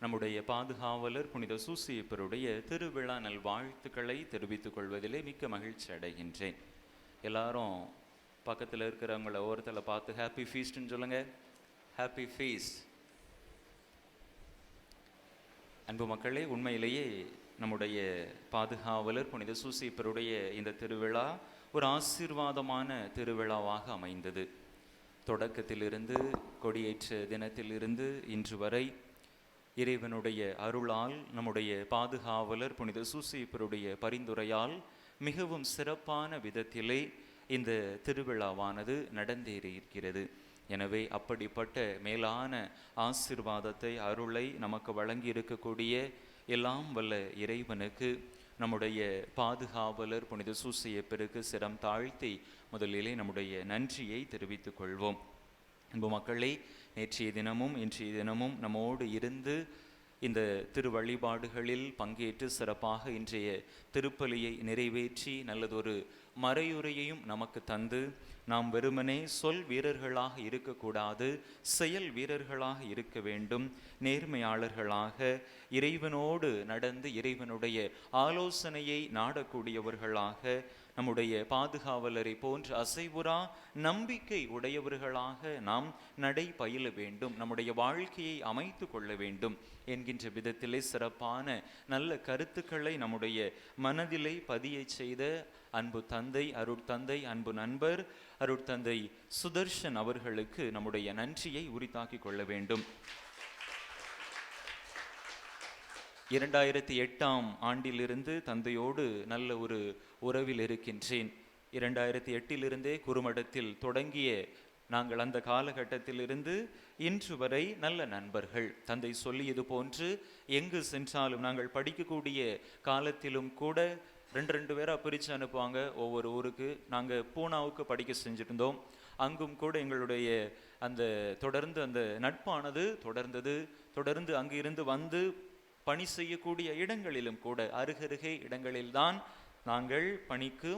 நம்முடைய பாதுகாவலர் புனித சூசியப்பருடைய திருவிழா நல்வாழ்த்துக்களை தெரிவித்துக் கொள்வதிலே மிக்க மகிழ்ச்சி அடைகின்றேன். எல்லாரும் பக்கத்தில் இருக்கிறவங்கள ஒருத்தரை பார்த்து ஹாப்பி ஃபீஸ்ட்னு சொல்லுங்க. Happy feast. அன்பு மக்களே, உண்மையிலேயே நம்முடைய பாதுகாவலர் புனித சூசியப்பருடைய இந்த திருவிழா ஒரு ஆசீர்வாதமான திருவிழாவாக அமைந்தது. தொடக்கத்திலிருந்து கொடியேற்ற தினத்திலிருந்து இன்று வரை இறைவனுடைய அருளால் நம்முடைய பாதுகாவலர் புனித சூசியப்பருடைய பரிந்துரையால் மிகவும் சிறப்பான விதத்திலே இந்த திருவிழாவானது நடந்தேறியிருக்கிறது. எனவே அப்படிப்பட்ட மேலான ஆசீர்வாதத்தை அருளை நமக்கு வழங்கி இருக்கக்கூடிய எல்லாம் வல்ல இறைவனுக்கு நம்முடைய பாதுகாவலர் புனித சூசியப்பருக்கு சிரம் தாழ்த்தி முதலிலே நம்முடைய நன்றியை தெரிவித்துக் கொள்வோம். அன்பு மக்களே, நேற்றைய தினமும் இன்றைய தினமும் நம்மோடு இருந்து இந்த திரு வழிபாடுகளில் பங்கேற்று சிறப்பாக இன்றைய திருப்பலியை நிறைவேற்றி நல்லதொரு மறையுரையையும் நமக்கு தந்து, நாம் வெறுமனே சொல் வீரர்களாக இருக்கக்கூடாது, செயல் வீரர்களாக இருக்க வேண்டும், நேர்மையாளர்களாக இறைவனோடு நடந்து இறைவனுடைய ஆலோசனையை நாடக்கூடியவர்களாக நம்முடைய பாதுகாவலரை போன்ற அசைவுறா நம்பிக்கை உடையவர்களாக நாம் நடை பயில வேண்டும், நம்முடைய வாழ்க்கையை அமைத்து கொள்ள வேண்டும் என்கின்ற விதத்திலே சிறப்பான நல்ல கருத்துக்களை நம்முடைய மனதிலே பதிய செய்த அன்பு தந்தை அருட்தந்தை அன்பு நண்பர் அருட்தந்தை சுதர்ஷன் அவர்களுக்கு நம்முடைய நன்றியை உரித்தாக்கிக் கொள்ள வேண்டும். 2008ஆம் ஆண்டிலிருந்து தந்தையோடு நல்ல ஒரு உறவில் இருக்கின்றேன். 2008லிருந்தே குறுமடத்தில் தொடங்கிய நாங்கள் அந்த காலகட்டத்திலிருந்து இன்று வரை நல்ல நண்பர்கள். தந்தை சொல்லியது போன்று எங்கு சென்றாலும் நாங்கள் படிக்கக்கூடிய காலத்திலும் கூட ரெண்டு பேராக பிரித்து அனுப்புவாங்க ஒவ்வொரு ஊருக்கு. நாங்கள் பூனாவுக்கு படிக்க செஞ்சுருந்தோம். அங்கும் கூட எங்களுடைய அந்த தொடர்ந்து அந்த நட்பானது தொடர்ந்து அங்கிருந்து வந்து பணி செய்யக்கூடிய இடங்களிலும் கூட அருகருகே இடங்களில்தான் நாங்கள் பணிக்கு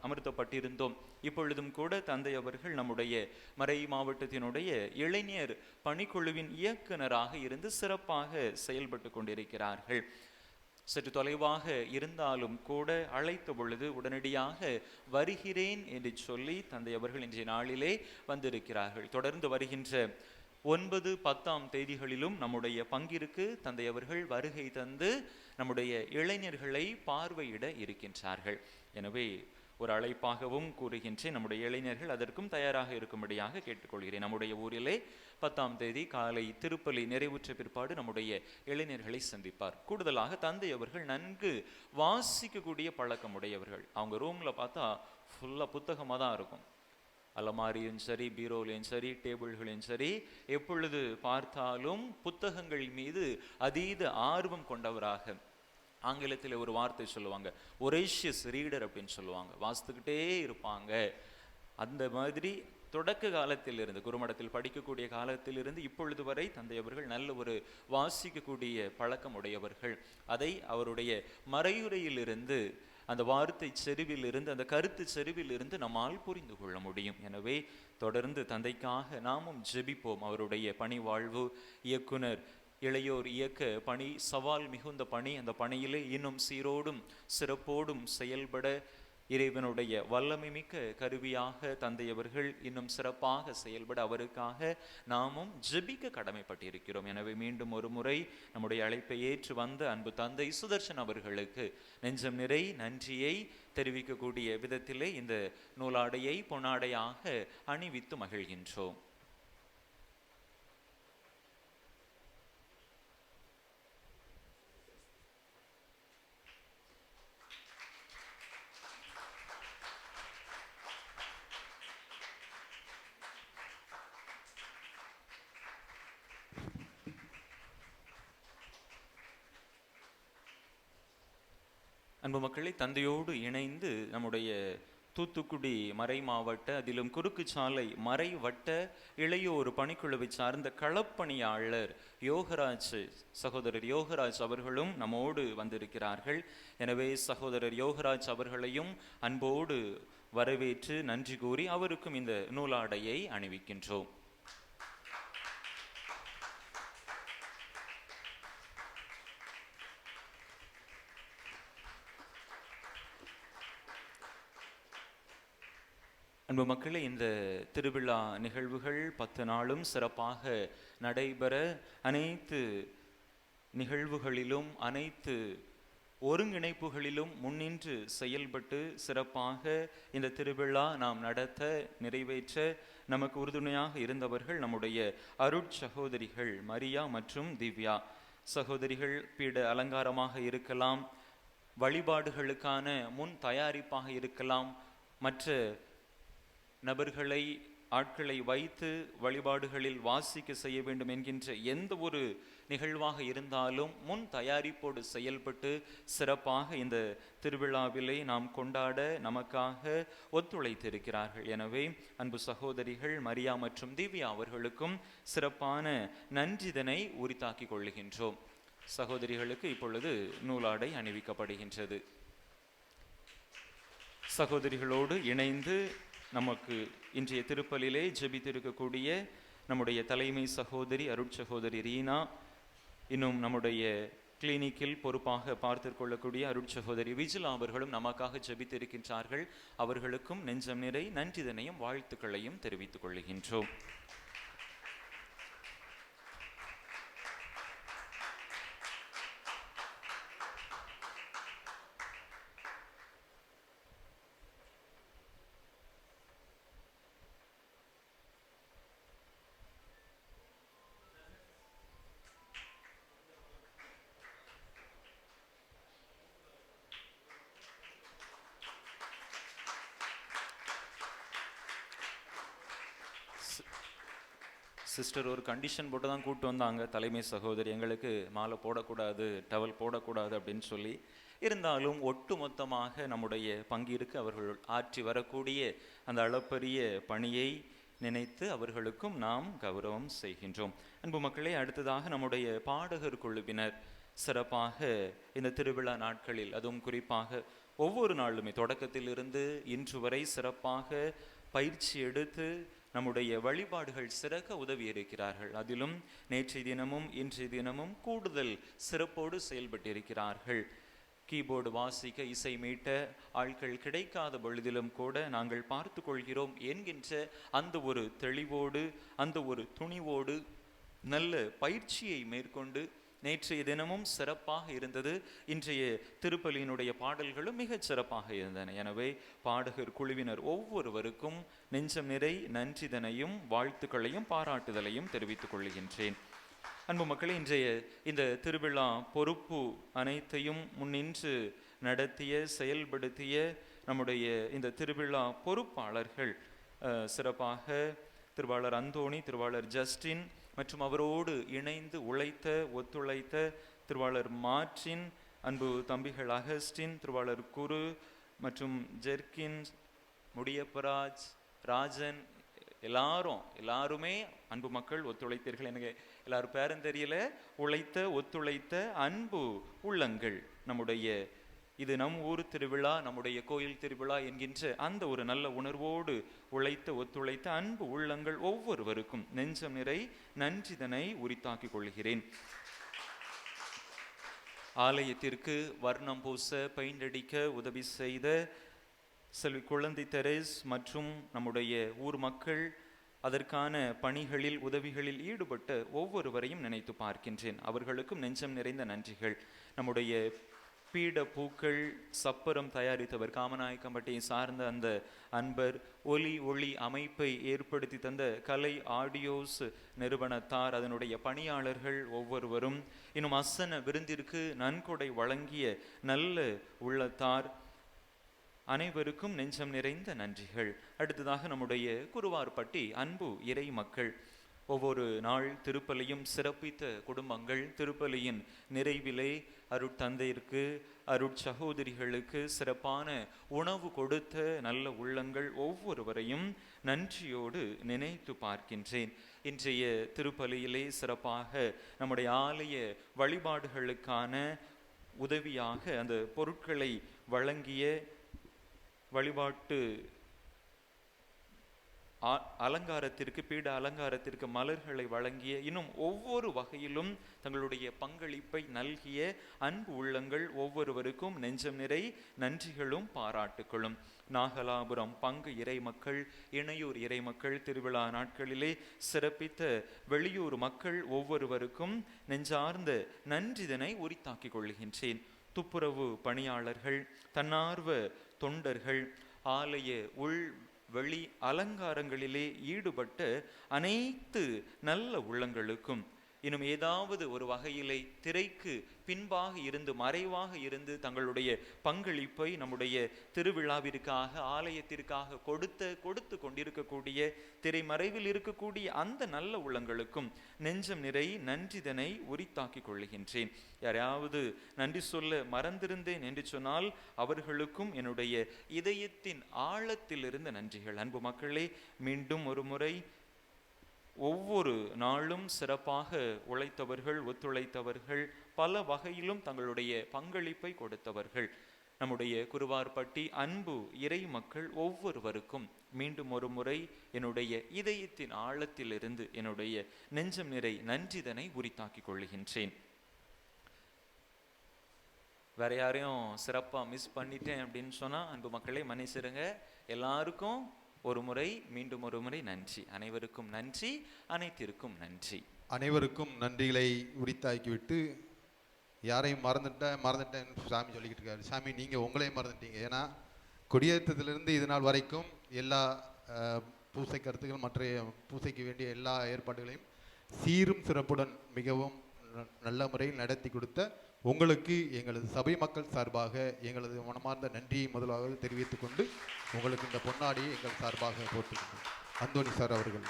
அமர்த்தப்பட்டிருந்தோம். இப்பொழுதும் கூட தந்தை அவர்கள் நம்முடைய மறை மாவட்டத்தினுடைய இளைஞர் பணிக்குழுவின் இயக்குனராக இருந்து சிறப்பாக செயல்பட்டு கொண்டிருக்கிறார்கள். சற்று தொலைவாக இருந்தாலும் கூட அழைத்த பொழுது உடனடியாக வருகிறேன் என்று சொல்லி தந்தை அவர்கள் இன்றைய நாளிலே வந்திருக்கிறார்கள். தொடர்ந்து வருகின்ற 9, 10ஆம் தேதிகளிலும் நம்முடைய பங்கிற்கு தந்தை அவர்கள் வருகை தந்து நம்முடைய இளைஞர்களை பார்வையிட இருக்கின்றார்கள். எனவே ஒரு அழைப்பாகவும் கூறுகின்றேன், நம்முடைய இளைஞர்கள் அதற்கும் தயாராக இருக்கும்படியாக கேட்டுக்கொள்கிறேன். நம்முடைய ஊரிலே 10ஆம் தேதி காலை திருப்பலி நிறைவுற்ற பிற்பாடு நம்முடைய இளைஞர்களை சந்திப்பார். கூடுதலாக தந்தை அவர்கள் நன்கு வாசிக்கக்கூடிய பழக்கம் உடையவர்கள். அவங்க ரூமில் பார்த்தா ஃபுல்லாக புத்தகமாக தான் இருக்கும். அலமாரியும் சரி, பீரோலையும் சரி, டேபிள்களையும் சரி, எப்பொழுது பார்த்தாலும் புத்தகங்கள் மீது அதீத ஆர்வம் கொண்டவராக, ஆங்கிலத்தில் ஒரு வார்த்தை சொல்லுவாங்க, ஒரேஷியஸ் ரீடர் அப்படின்னு சொல்லுவாங்க. வாசித்துக்கிட்டே இருப்பாங்க. அந்த மாதிரி தொடக்க காலத்திலிருந்து குருமடத்தில் படிக்கக்கூடிய காலத்திலிருந்து இப்பொழுது வரை தந்தை அவர்கள் நல்ல ஒரு வாசிக்கக்கூடிய பழக்கம் உடையவர்கள். அதை அவருடைய மறையுரையிலிருந்து, அந்த வார்த்தை செறிவிலிருந்து, அந்த கருத்து செறிவிலிருந்து நம்மால் புரிந்து கொள்ள முடியும். எனவே தொடர்ந்து தந்தைக்காக நாமும் ஜெபிப்போம். அவருடைய பணி வாழ்வு, இயக்குனர் இளையோர் இயக்க பணி சவால் மிகுந்த பணி. அந்த பணியிலே இன்னும் சீரோடும் சிறப்போடும் செயல்பட இறைவனுடைய வல்லமை மிக்க கருவியாக தந்தையவர்கள் இன்னும் சிறப்பாக செயல்பட அவருக்காக நாமும் ஜெபிக்க கடமைப்பட்டிருக்கிறோம். எனவே மீண்டும் ஒரு முறை நம்முடைய அழைப்பை ஏற்று வந்த அன்பு தந்தை சுதர்ஷன் அவர்களுக்கு நெஞ்சம் நிறை நன்றியை தெரிவிக்கக்கூடிய விதத்திலே இந்த நூலாடையை பொன்னாடையாக அணிவித்து மகிழ்கின்றோம். அன்பு மக்களை, தந்தையோடு இணைந்து நம்முடைய தூத்துக்குடி மறை மாவட்ட, அதிலும் குறுக்கு சாலை மறை வட்ட இளையோர் பணிக்குழுவை சார்ந்த களப்பணியாளர் சகோதரர் யோகராஜ் அவர்களும் நம்மோடு வந்திருக்கிறார்கள். எனவே சகோதரர் யோகராஜ் அவர்களையும் அன்போடு வரவேற்று நன்றி கூறி அவருக்கும் இந்த நூலாடையை அணிவிக்கின்றோம். அன்பு மக்களே, இந்த திருவிழா நிகழ்வுகள் 10 நாளும் சிறப்பாக நடைபெற அனைத்து நிகழ்வுகளிலும் அனைத்து ஒருங்கிணைப்புகளிலும் முன்னின்று செயல்பட்டு சிறப்பாக இந்த திருவிழா நாம் நடத்த நிறைவேற்ற நமக்கு உறுதுணையாக இருந்தவர்கள் நம்முடைய அருட்சகோதரிகள் மரியா மற்றும் திவ்யா. சகோதரிகள் பீட அலங்காரமாக இருக்கலாம், வழிபாடுகளுக்கான முன் தயாரிப்பாக இருக்கலாம், மற்ற நபர்களை ஆட்களை வைத்து வழிபாடுகளில் வாசிக்க செய்ய வேண்டும் என்கின்ற எந்த ஒரு நிகழ்வாக இருந்தாலும் முன் தயாரிப்போடு செயல்பட்டு சிறப்பாக இந்த திருவிழாவிலே நாம் கொண்டாட நமக்காக ஒத்துழைத்திருக்கிறார்கள். எனவே அன்பு சகோதரிகள் மரியா மற்றும் திவ்யா அவர்களுக்கும் சிறப்பான நன்றிதனை உரித்தாக்கிக் கொள்ளுகின்றோம். சகோதரிகளுக்கு இப்பொழுது நூலாடை அணிவிக்கப்படுகின்றது. சகோதரிகளோடு இணைந்து நமக்கு இன்றைய திருப்பலிலே ஜெபித்திருக்கக்கூடிய நம்முடைய தலைமை சகோதரி அருட்சகோதரி ரீனா, இன்னும் நம்முடைய கிளினிக்கில் பொறுப்பாக பார்த்து கொள்ளக்கூடிய அருட்சகோதரி விஜிலா அவர்களும் நமக்காக ஜெபித்திருக்கின்றார்கள். அவர்களுக்கும் நெஞ்சம் நிறை நன்றிதனையும் வாழ்த்துக்களையும் தெரிவித்துக் கொள்கின்றோம். சிஸ்டர் ஒரு கண்டிஷன் போட்டு தான் கூப்பிட்டு வந்தாங்க தலைமை சகோதரி, எங்களுக்கு மாலை போடக்கூடாது, டவல் போடக்கூடாது அப்படின்னு சொல்லி. இருந்தாலும் ஒட்டு மொத்தமாக நம்முடைய பங்கிற்கு அவர்கள் ஆற்றி வரக்கூடிய அந்த அளப்பரிய பணியை நினைத்து அவர்களுக்கும் நாம் கௌரவம் செய்கின்றோம். அன்பு மக்களே, அடுத்ததாக நம்முடைய பாடகர் குழுவினர் சிறப்பாக இந்த திருவிழா நாட்களில், அதுவும் குறிப்பாக ஒவ்வொரு நாளுமே தொடக்கத்திலிருந்து இன்று வரை சிறப்பாக பயிற்சி எடுத்து நம்முடைய வழிபாடுகள் சிறக்க உதவி இருக்கிறார்கள். அதிலும் நேற்றைய தினமும் இன்றைய தினமும் கூடுதல் சிறப்போடு செயல்பட்டிருக்கிறார்கள். கீபோர்டு வாசிக்க இசை மீட்ட ஆட்கள் கிடைக்காத பொழுதிலும் கூட நாங்கள் பார்த்து கொள்கிறோம் என்கின்ற அந்த ஒரு தெளிவோடு அந்த ஒரு துணிவோடு நல்ல பயிற்சியை மேற்கொண்டு நேற்றைய தினமும் சிறப்பாக இருந்தது. இன்றைய திருப்பலியினுடைய பாடல்களும் மிகச் சிறப்பாக இருந்தன. எனவே பாடகர் குழுவினர் ஒவ்வொருவருக்கும் நெஞ்சம் நிறை நன்றிதனையும் வாழ்த்துக்களையும் பாராட்டுதலையும் தெரிவித்துக் கொள்கின்றேன். அன்பு மக்களே, இன்றைய இந்த திருவிழா பொறுப்பு அனைத்தையும் முன்னின்று நடத்திய செயல்படுத்திய நம்முடைய இந்த திருவிழா பொறுப்பாளர்கள் சிறப்பாக திருவாளர் அந்தோணி, திருவாளர் ஜஸ்டின் மற்றும் அவரோடு இணைந்து ஒத்துழைத்த திருவாளர் மார்டின், அன்பு தம்பிகள் அகஸ்டின், திருவாளர் குரு மற்றும் ஜெர்கின், முடியப்பராஜ், ராஜன், எல்லாருமே அன்பு மக்கள் ஒத்துழைத்தீர்கள். எனக்கு எல்லாரும் பேரும் தெரியல. ஒத்துழைத்த அன்பு உள்ளங்கள், நம்முடைய இது நம் ஊர் திருவிழா, நம்முடைய கோயில் திருவிழா என்கின்ற அந்த ஒரு நல்ல உணர்வோடு ஒத்துழைத்த அன்பு உள்ளங்கள் ஒவ்வொருவருக்கும் நெஞ்சம் நிறை நன்றிதனை உரித்தாக்கிக் கொள்கிறேன். ஆலயத்திற்கு வர்ணம் பூச பெயிண்ட் அடிக்க உதவி செய்த செல்வி குழந்தை தெரேஸ் மற்றும் நம்முடைய ஊர் மக்கள், அதற்கான பணிகளில் உதவிகளில் ஈடுபட்ட ஒவ்வொருவரையும் நினைத்து பார்க்கின்றேன். அவர்களுக்கும் நெஞ்சம் நிறைந்த நன்றிகள். நம்முடைய பீட பூக்கள் சப்பரம் தயாரித்தவர் காமநாயக்கம்பட்டியை சார்ந்த அந்த அன்பர், ஒளி அமைப்பை ஏற்படுத்தி தந்த கலை ஆடியோஸ் நிறுவனத்தார், அதனுடைய பணியாளர்கள் ஒவ்வொருவரும், இன்னும் அசன விருந்திற்கு நன்கொடை வழங்கிய நல்ல உள்ளத்தார் அனைவருக்கும் நெஞ்சம் நிறைந்த நன்றிகள். அடுத்ததாக நம்முடைய குருவார்பட்டி அன்பு இறை மக்கள் ஒவ்வொரு நாள் திருப்பலியும் சிறப்பித்த குடும்பங்கள், திருப்பலியின் நிறைவிலே அருட்தந்தையருக்கு, அருட்சகோதரிகளுக்கு சிறப்பான உணவு கொடுத்த நல்ல உள்ளங்கள் ஒவ்வொருவரையும் நன்றியோடு நினைத்து பார்க்கின்றேன். இன்றைய திருப்பலியிலே சிறப்பாக நம்முடைய ஆலய வழிபாடுகளுக்கான உதவியாக அந்த பொருட்களை வழங்கிய வழிபாட்டு அலங்காரத்திற்கு, பீட அலங்காரத்திற்கு மலர்களை வழங்கிய, இன்னும் ஒவ்வொரு வகையிலும் தங்களுடைய பங்களிப்பை நல்கிய அன்பு உள்ளங்கள் ஒவ்வொருவருக்கும் நெஞ்சம் நிறை நன்றிகளும் பாராட்டுகளும். நாகலாபுரம் பங்கு இறைமக்கள், இணையூர் இறைமக்கள் திருவிழா நாட்களிலே சிறப்பித்த வெளியூர் மக்கள் ஒவ்வொருவருக்கும் நெஞ்சார்ந்த நன்றிதனை உரித்தாக்கிக் கொள்கின்றேன். துப்புரவு பணியாளர்கள், தன்னார்வ தொண்டர்கள், ஆலய உள் வெளி அலங்காரங்களிலே ஈடுபட்ட அனைத்து நல்ல உள்ளங்களுக்கும், இன்னும் ஏதாவது ஒரு வகையிலே திரைக்கு பின்பாக இருந்து, மறைவாக இருந்து தங்களுடைய பங்களிப்பை நம்முடைய திருவிழாவிற்காக, ஆலயத்திற்காக கொடுத்து கொண்டிருக்கக்கூடிய, திரைமறைவில் இருக்கக்கூடிய அந்த நல்ல உள்ளங்களுக்கும் நெஞ்சம் நிறை நன்றிதனை உரித்தாக்கிக் கொள்ளுகின்றேன். யாராவது நன்றி சொல்ல மறந்திருந்தேன் என்று சொன்னால் அவர்களுக்கும் என்னுடைய இதயத்தின் ஆழத்திலிருந்து நன்றிகள். அன்பு மக்களே, மீண்டும் ஒரு முறை ஒவ்வொரு நாளும் சிறப்பாக உழைத்தவர்கள், ஒத்துழைத்தவர்கள், பல வகையிலும் தங்களுடைய பங்களிப்பை கொடுத்தவர்கள், நம்முடைய குருவார்பட்டி அன்பு இறை மக்கள் ஒவ்வொருவருக்கும் மீண்டும் ஒரு முறை என்னுடைய இதயத்தின் ஆழத்திலிருந்து என்னுடைய நெஞ்சம் நிறை நன்றிதனை உரித்தாக்கிக் கொள்ளுகின்றேன். வேற யாரையும் சிறப்பாக மிஸ் பண்ணிட்டேன் அப்படின்னு சொன்னால் அன்பு மக்களை மன்னிச்சிருங்க. எல்லாருக்கும் ஒரு முறை, மீண்டும் ஒரு முறை நன்றி. அனைவருக்கும் நன்றி, அனைத்திற்கும் நன்றி. அனைவருக்கும் நன்றிகளை உரித்தாக்கிவிட்டு, யாரையும் மறந்துட்டேன் சாமி சொல்லிக்கிட்டு இருக்காரு. சாமி, நீங்கள் உங்களையும் மறந்துட்டீங்க. ஏன்னா கொடியேற்றத்திலிருந்து இது நாள் வரைக்கும் எல்லா பூசை கருத்துக்கள், மற்ற பூசைக்கு வேண்டிய எல்லா ஏற்பாடுகளையும் சீரும் சிறப்புடன் மிகவும் நல்ல முறையில் நடத்தி கொடுத்த உங்களுக்கு எங்களது சபை மக்கள் சார்பாக எங்களது மனமார்ந்த நன்றியை முதலாக தெரிவித்துக் கொண்டு, உங்களுக்கு இந்த பொன்னாடியை எங்கள் சார்பாக போட்டுக்கொண்டோம். அந்தோணி சார் அவர்கள்.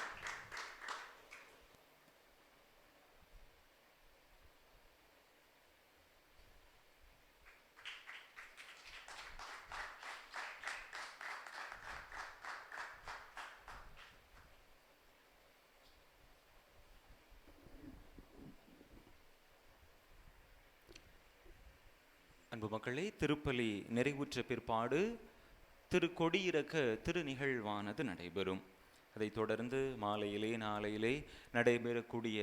அன்பு மக்களே, திருப்பலி நிறைவுற்ற பிற்பாடு திருக்கொடியிறக்க திருநிகழ்வானது நடைபெறும். அதைத் தொடர்ந்து மாலையிலே நாளையிலே நடைபெறக்கூடிய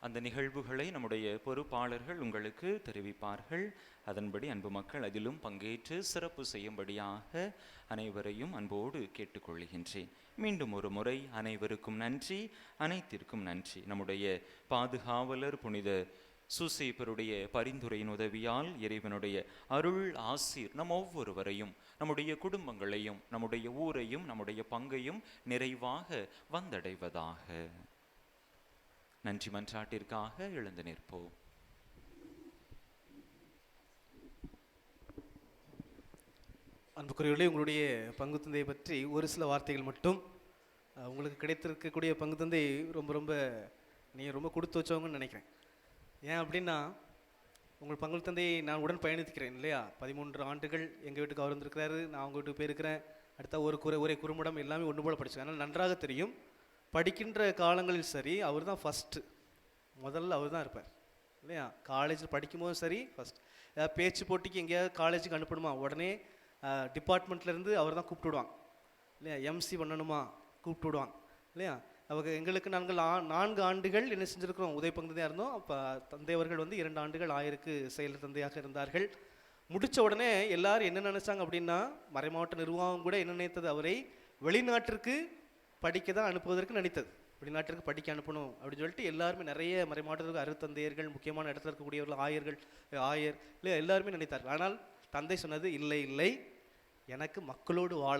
அந்த நிகழ்வுகளை நம்முடைய பொறுப்பாளர்கள் உங்களுக்கு தெரிவிப்பார்கள். அதன்படி அன்பு மக்கள் அதிலும் பங்கேற்று சிறப்பு செய்யும்படியாக அனைவரையும் அன்போடு கேட்டுக்கொள்கின்றேன். மீண்டும் ஒரு முறை அனைவருக்கும் நன்றி, அனைத்திற்கும் நன்றி. நம்முடைய பாதுகாவலர் புனித சூசேப்பருடைய பரிந்துரையின் உதவியால் இறைவனுடைய அருள் ஆசீர் நம் ஒவ்வொருவரையும், நம்முடைய குடும்பங்களையும், நம்முடைய ஊரையும், நம்முடைய பங்கையும் நிறைவாக வந்தடைவதாக. நன்றி மன்றாட்டிற்காக எழுந்து நிற்போம். அன்புக்குரியவர்களே, உங்களுடைய பங்கு தந்தையை பற்றி ஒரு சில வார்த்தைகள் மட்டும். உங்களுக்கு கிடைத்திருக்கக்கூடிய பங்கு தந்தை ரொம்ப நீங்கள் ரொம்ப கொடுத்து வச்சவங்கன்னு நினைக்கிறேன். ஏன் அப்படின்னா, உங்கள் பங்கு தந்தையை நான் உடன் பயணிக்கிறேன் இல்லையா. 13 ஆண்டுகள் எங்கள் வீட்டுக்கு அவர் வந்திருக்கிறாரு, நான் அவங்க வீட்டுக்கு போயிருக்கிறேன். அடுத்த ஒரே குறும்படம் எல்லாமே ஒன்று போல படித்தேன். அதனால் நன்றாக தெரியும். படிக்கின்ற காலங்களில் சரி, அவர் தான் ஃபஸ்ட்டு, முதல்ல அவர் தான் இருப்பார் இல்லையா. காலேஜில் படிக்கும்போதும் சரி ஃபஸ்ட். ஏதாவது பேச்சு போட்டிக்கு எங்கேயாவது காலேஜுக்கு அனுப்பணுமா, உடனே டிபார்ட்மெண்ட்லேருந்து அவர் தான் கூப்பிட்டு விடுவாங்க இல்லையா. எம்சி பண்ணணுமா கூப்பிட்டு விடுவாங்க இல்லையா. அவங்க எங்களுக்கு நாங்கள் 4 ஆண்டுகள் என்ன செஞ்சுருக்கிறோம், உதவி பங்கு தந்தையாக இருந்தோம். அப்போ தந்தையவர்கள் 2 ஆண்டுகள் ஆயருக்கு செயல் தந்தையாக இருந்தார்கள். முடித்த உடனே எல்லாரும் என்ன நினச்சாங்க அப்படின்னா, மறைமாவட்ட நிர்வாகம் கூட என்ன நினைத்தது, அவரை வெளிநாட்டிற்கு படிக்க தான் அனுப்புவதற்கு நினைத்தது. வெளிநாட்டிற்கு படிக்க அனுப்பணும் அப்படின்னு சொல்லிட்டு எல்லாருமே நிறைய மறைமாவட்டத்திற்கு அருத்தந்தையர்கள், முக்கியமான இடத்துல இருக்கக்கூடியவர்கள், ஆயர் இல்லை எல்லாருமே நினைத்தார்கள். ஆனால் தந்தை சொன்னது, இல்லை, எனக்கு மக்களோடு வாழ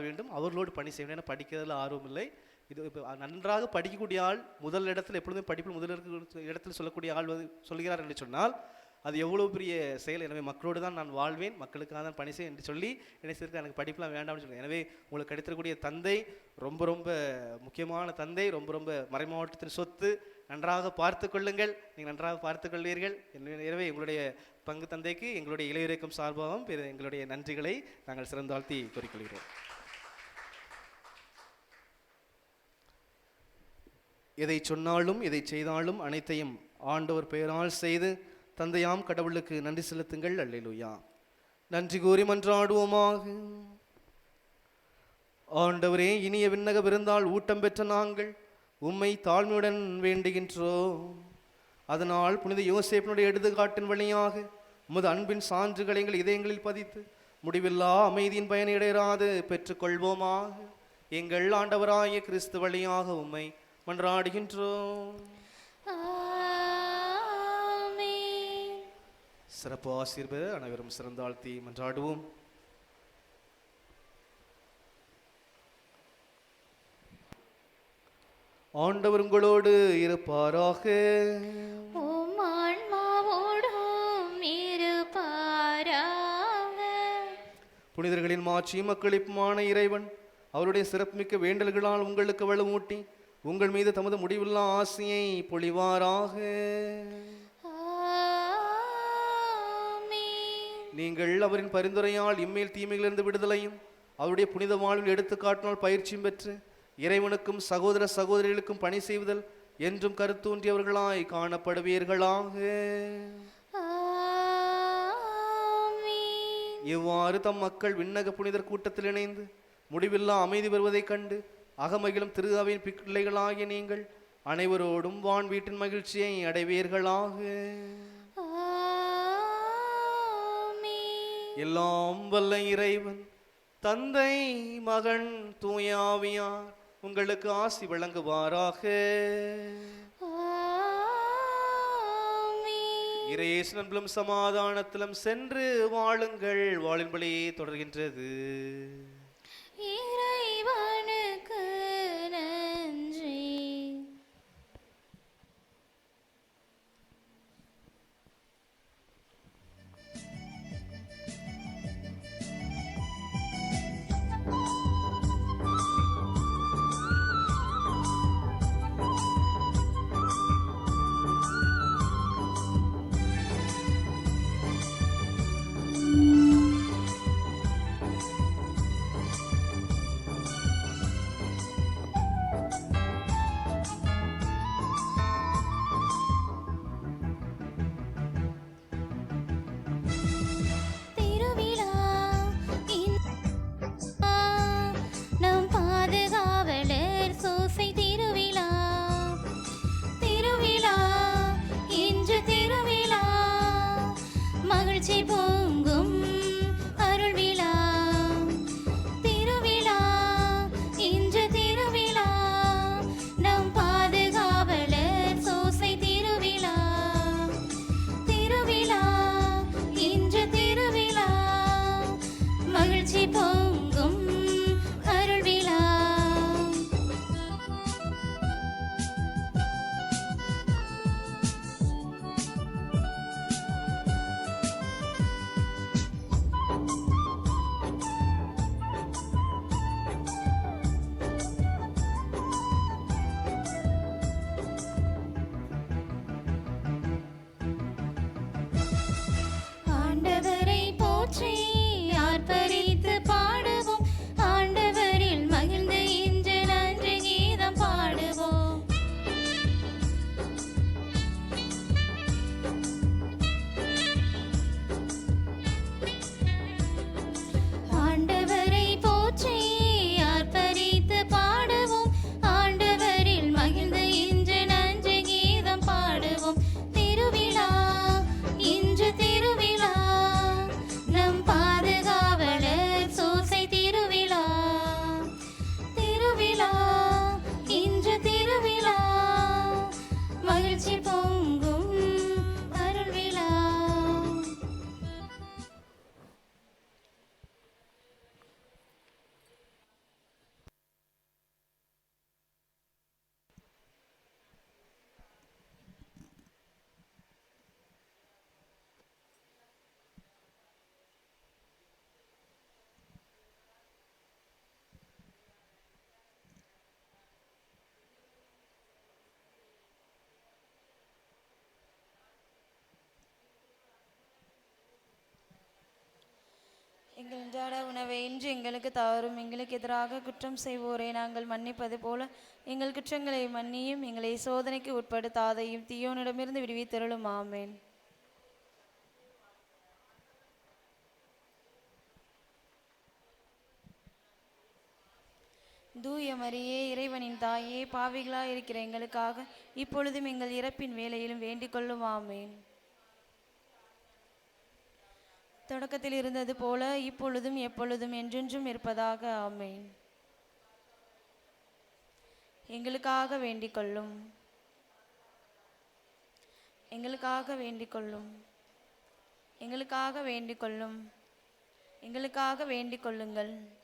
வேண்டும், அவர்களோடு பணி செய்யணும். ஏன்னா படிக்கிறதுல ஆர்வம் இல்லை. இது இப்போ நன்றாக படிக்கக்கூடிய ஆள் முதல் இடத்துல, எப்பொழுதுமே படிப்பில் முதல் இடத்தில் சொல்லக்கூடிய ஆள் சொல்கிறார் என்று சொன்னால், அது எவ்வளோ பெரிய செயல். எனவே மக்களோடு தான் நான் வாழ்வேன், மக்களுக்காக தான் பணி செய்வேன் என்று சொல்லி என்ன செய்திருக்க, எனக்கு படிப்புலாம் வேண்டாம்னு சொல்லி. எனவே உங்களுக்கு கிடைத்திருக்கக்கூடிய தந்தை ரொம்ப ரொம்ப முக்கியமான தந்தை, ரொம்ப ரொம்ப மறைமாவட்டத்தின் சொத்து. நன்றாக பார்த்து கொள்ளுங்கள், நீங்கள் நன்றாக பார்த்து கொள்வீர்கள். எனவே எங்களுடைய பங்கு தந்தைக்கு எங்களுடைய இளையரக்கம் சார்பாகவும் எங்களுடைய நன்றிகளை நாங்கள் சிறந்தாழ்த்தி கூறிக்கொள்கிறோம். எதை சொன்னாலும் எதை செய்தாலும் அனைத்தையும் ஆண்டவர் பெயரால் செய்து தந்தையாம் கடவுளுக்கு நன்றி செலுத்துங்கள். அல்லேலூயா. நன்றி கூறி மன்றாடுவோமாக. ஆண்டவரே, இனிய விண்ணக விருந்தால் ஊட்டம் பெற்ற நாங்கள் உம்மை தாழ்மையுடன் வேண்டுகின்றோம். அதனால் புனித யோசேப்பினுடைய எடுத்துக்காட்டின் வழியாக உமது அன்பின் சான்றுகளை எங்கள் இதயங்களில் பதித்து முடிவில்லா அமைதியின் பயனிடையராது பெற்றுக்கொள்வோமாக. எங்கள் ஆண்டவராகிய கிறிஸ்து வழியாக உம்மை மன்றாடுகின்றோம். சிறப்பு ஆசீர் பெற அனைவரும் சிறந்தாழ்த்தி மன்றாடுவோம். ஆண்டவர் உங்களோடு இருப்பாராக. உம் ஆன்மாவோடும் இருப்பாராக. புனிதர்களின் மாட்சியும் மக்களிப்புமான இறைவன் அவருடைய சிறப்புமிக்க வேண்டல்களால் உங்களுக்கு வலுமூட்டி உங்கள் மீது தமது முடிவில்லா ஆசையை பொழிவாராக. நீங்கள் அவரின் பரிந்துரையால் இம்மேல் தீமைகளிலிருந்து விடுதலையும் அவருடைய புனித வாழ்வில் எடுத்துக்காட்டினால் பயிற்சியும் பெற்று இறைவனுக்கும் சகோதர சகோதரிகளுக்கும் பணி செய்வதில் என்றும் கருத்தூன்றியவர்களாய் காணப்படுவீர்களாக. இவ்வாறு தம் மக்கள் விண்ணக புனிதர் கூட்டத்தில் இணைந்து முடிவில்லா அமைதி பெறுவதைக் கண்டு அகமகிழும் திரு அவையின் பிள்ளைகளாகிய நீங்கள் அனைவரோடும் வான் வீட்டின் மகிழ்ச்சியை அடைவீர்களாக. எல்லாம் வல்ல இறைவன் தந்தை மகன் தூயாவியார் உங்களுக்கு ஆசி வழங்குவாராக. இறையேசுவிலும் சமாதானத்திலும் சென்று வாழுங்கள். வாழின்படி தொடர்கின்றது. எங்கள் அன்றாட உணவை இன்று எங்களுக்கு தாரும். எங்களுக்கு எதிராக குற்றம் செய்வோரை நாங்கள் மன்னிப்பது போல எங்கள் குற்றங்களை மன்னியும். எங்களை சோதனைக்கு உட்படுத்தாதையும் தீயோனிடமிருந்து விடுவித்தருளும். ஆமென். தூய மரியே, இறைவனின் தாயே, பாவிகளாய் இருக்கிற எங்களுக்காக இப்பொழுதும் எங்கள் இறப்பின் வேளையிலும் வேண்டிக் கொள்ளும். ஆமென். தொடக்கத்தில் இருந்தது போல இப்பொழுதும் எப்பொழுதும் என்றென்றும் இருப்பதாக. ஆமென். எங்களுக்காக வேண்டிக் கொள்ளும். எங்களுக்காக வேண்டிக் கொள்ளும். எங்களுக்காக வேண்டிக் கொள்ளும். எங்களுக்காக வேண்டிக் கொள்ளுங்கள்.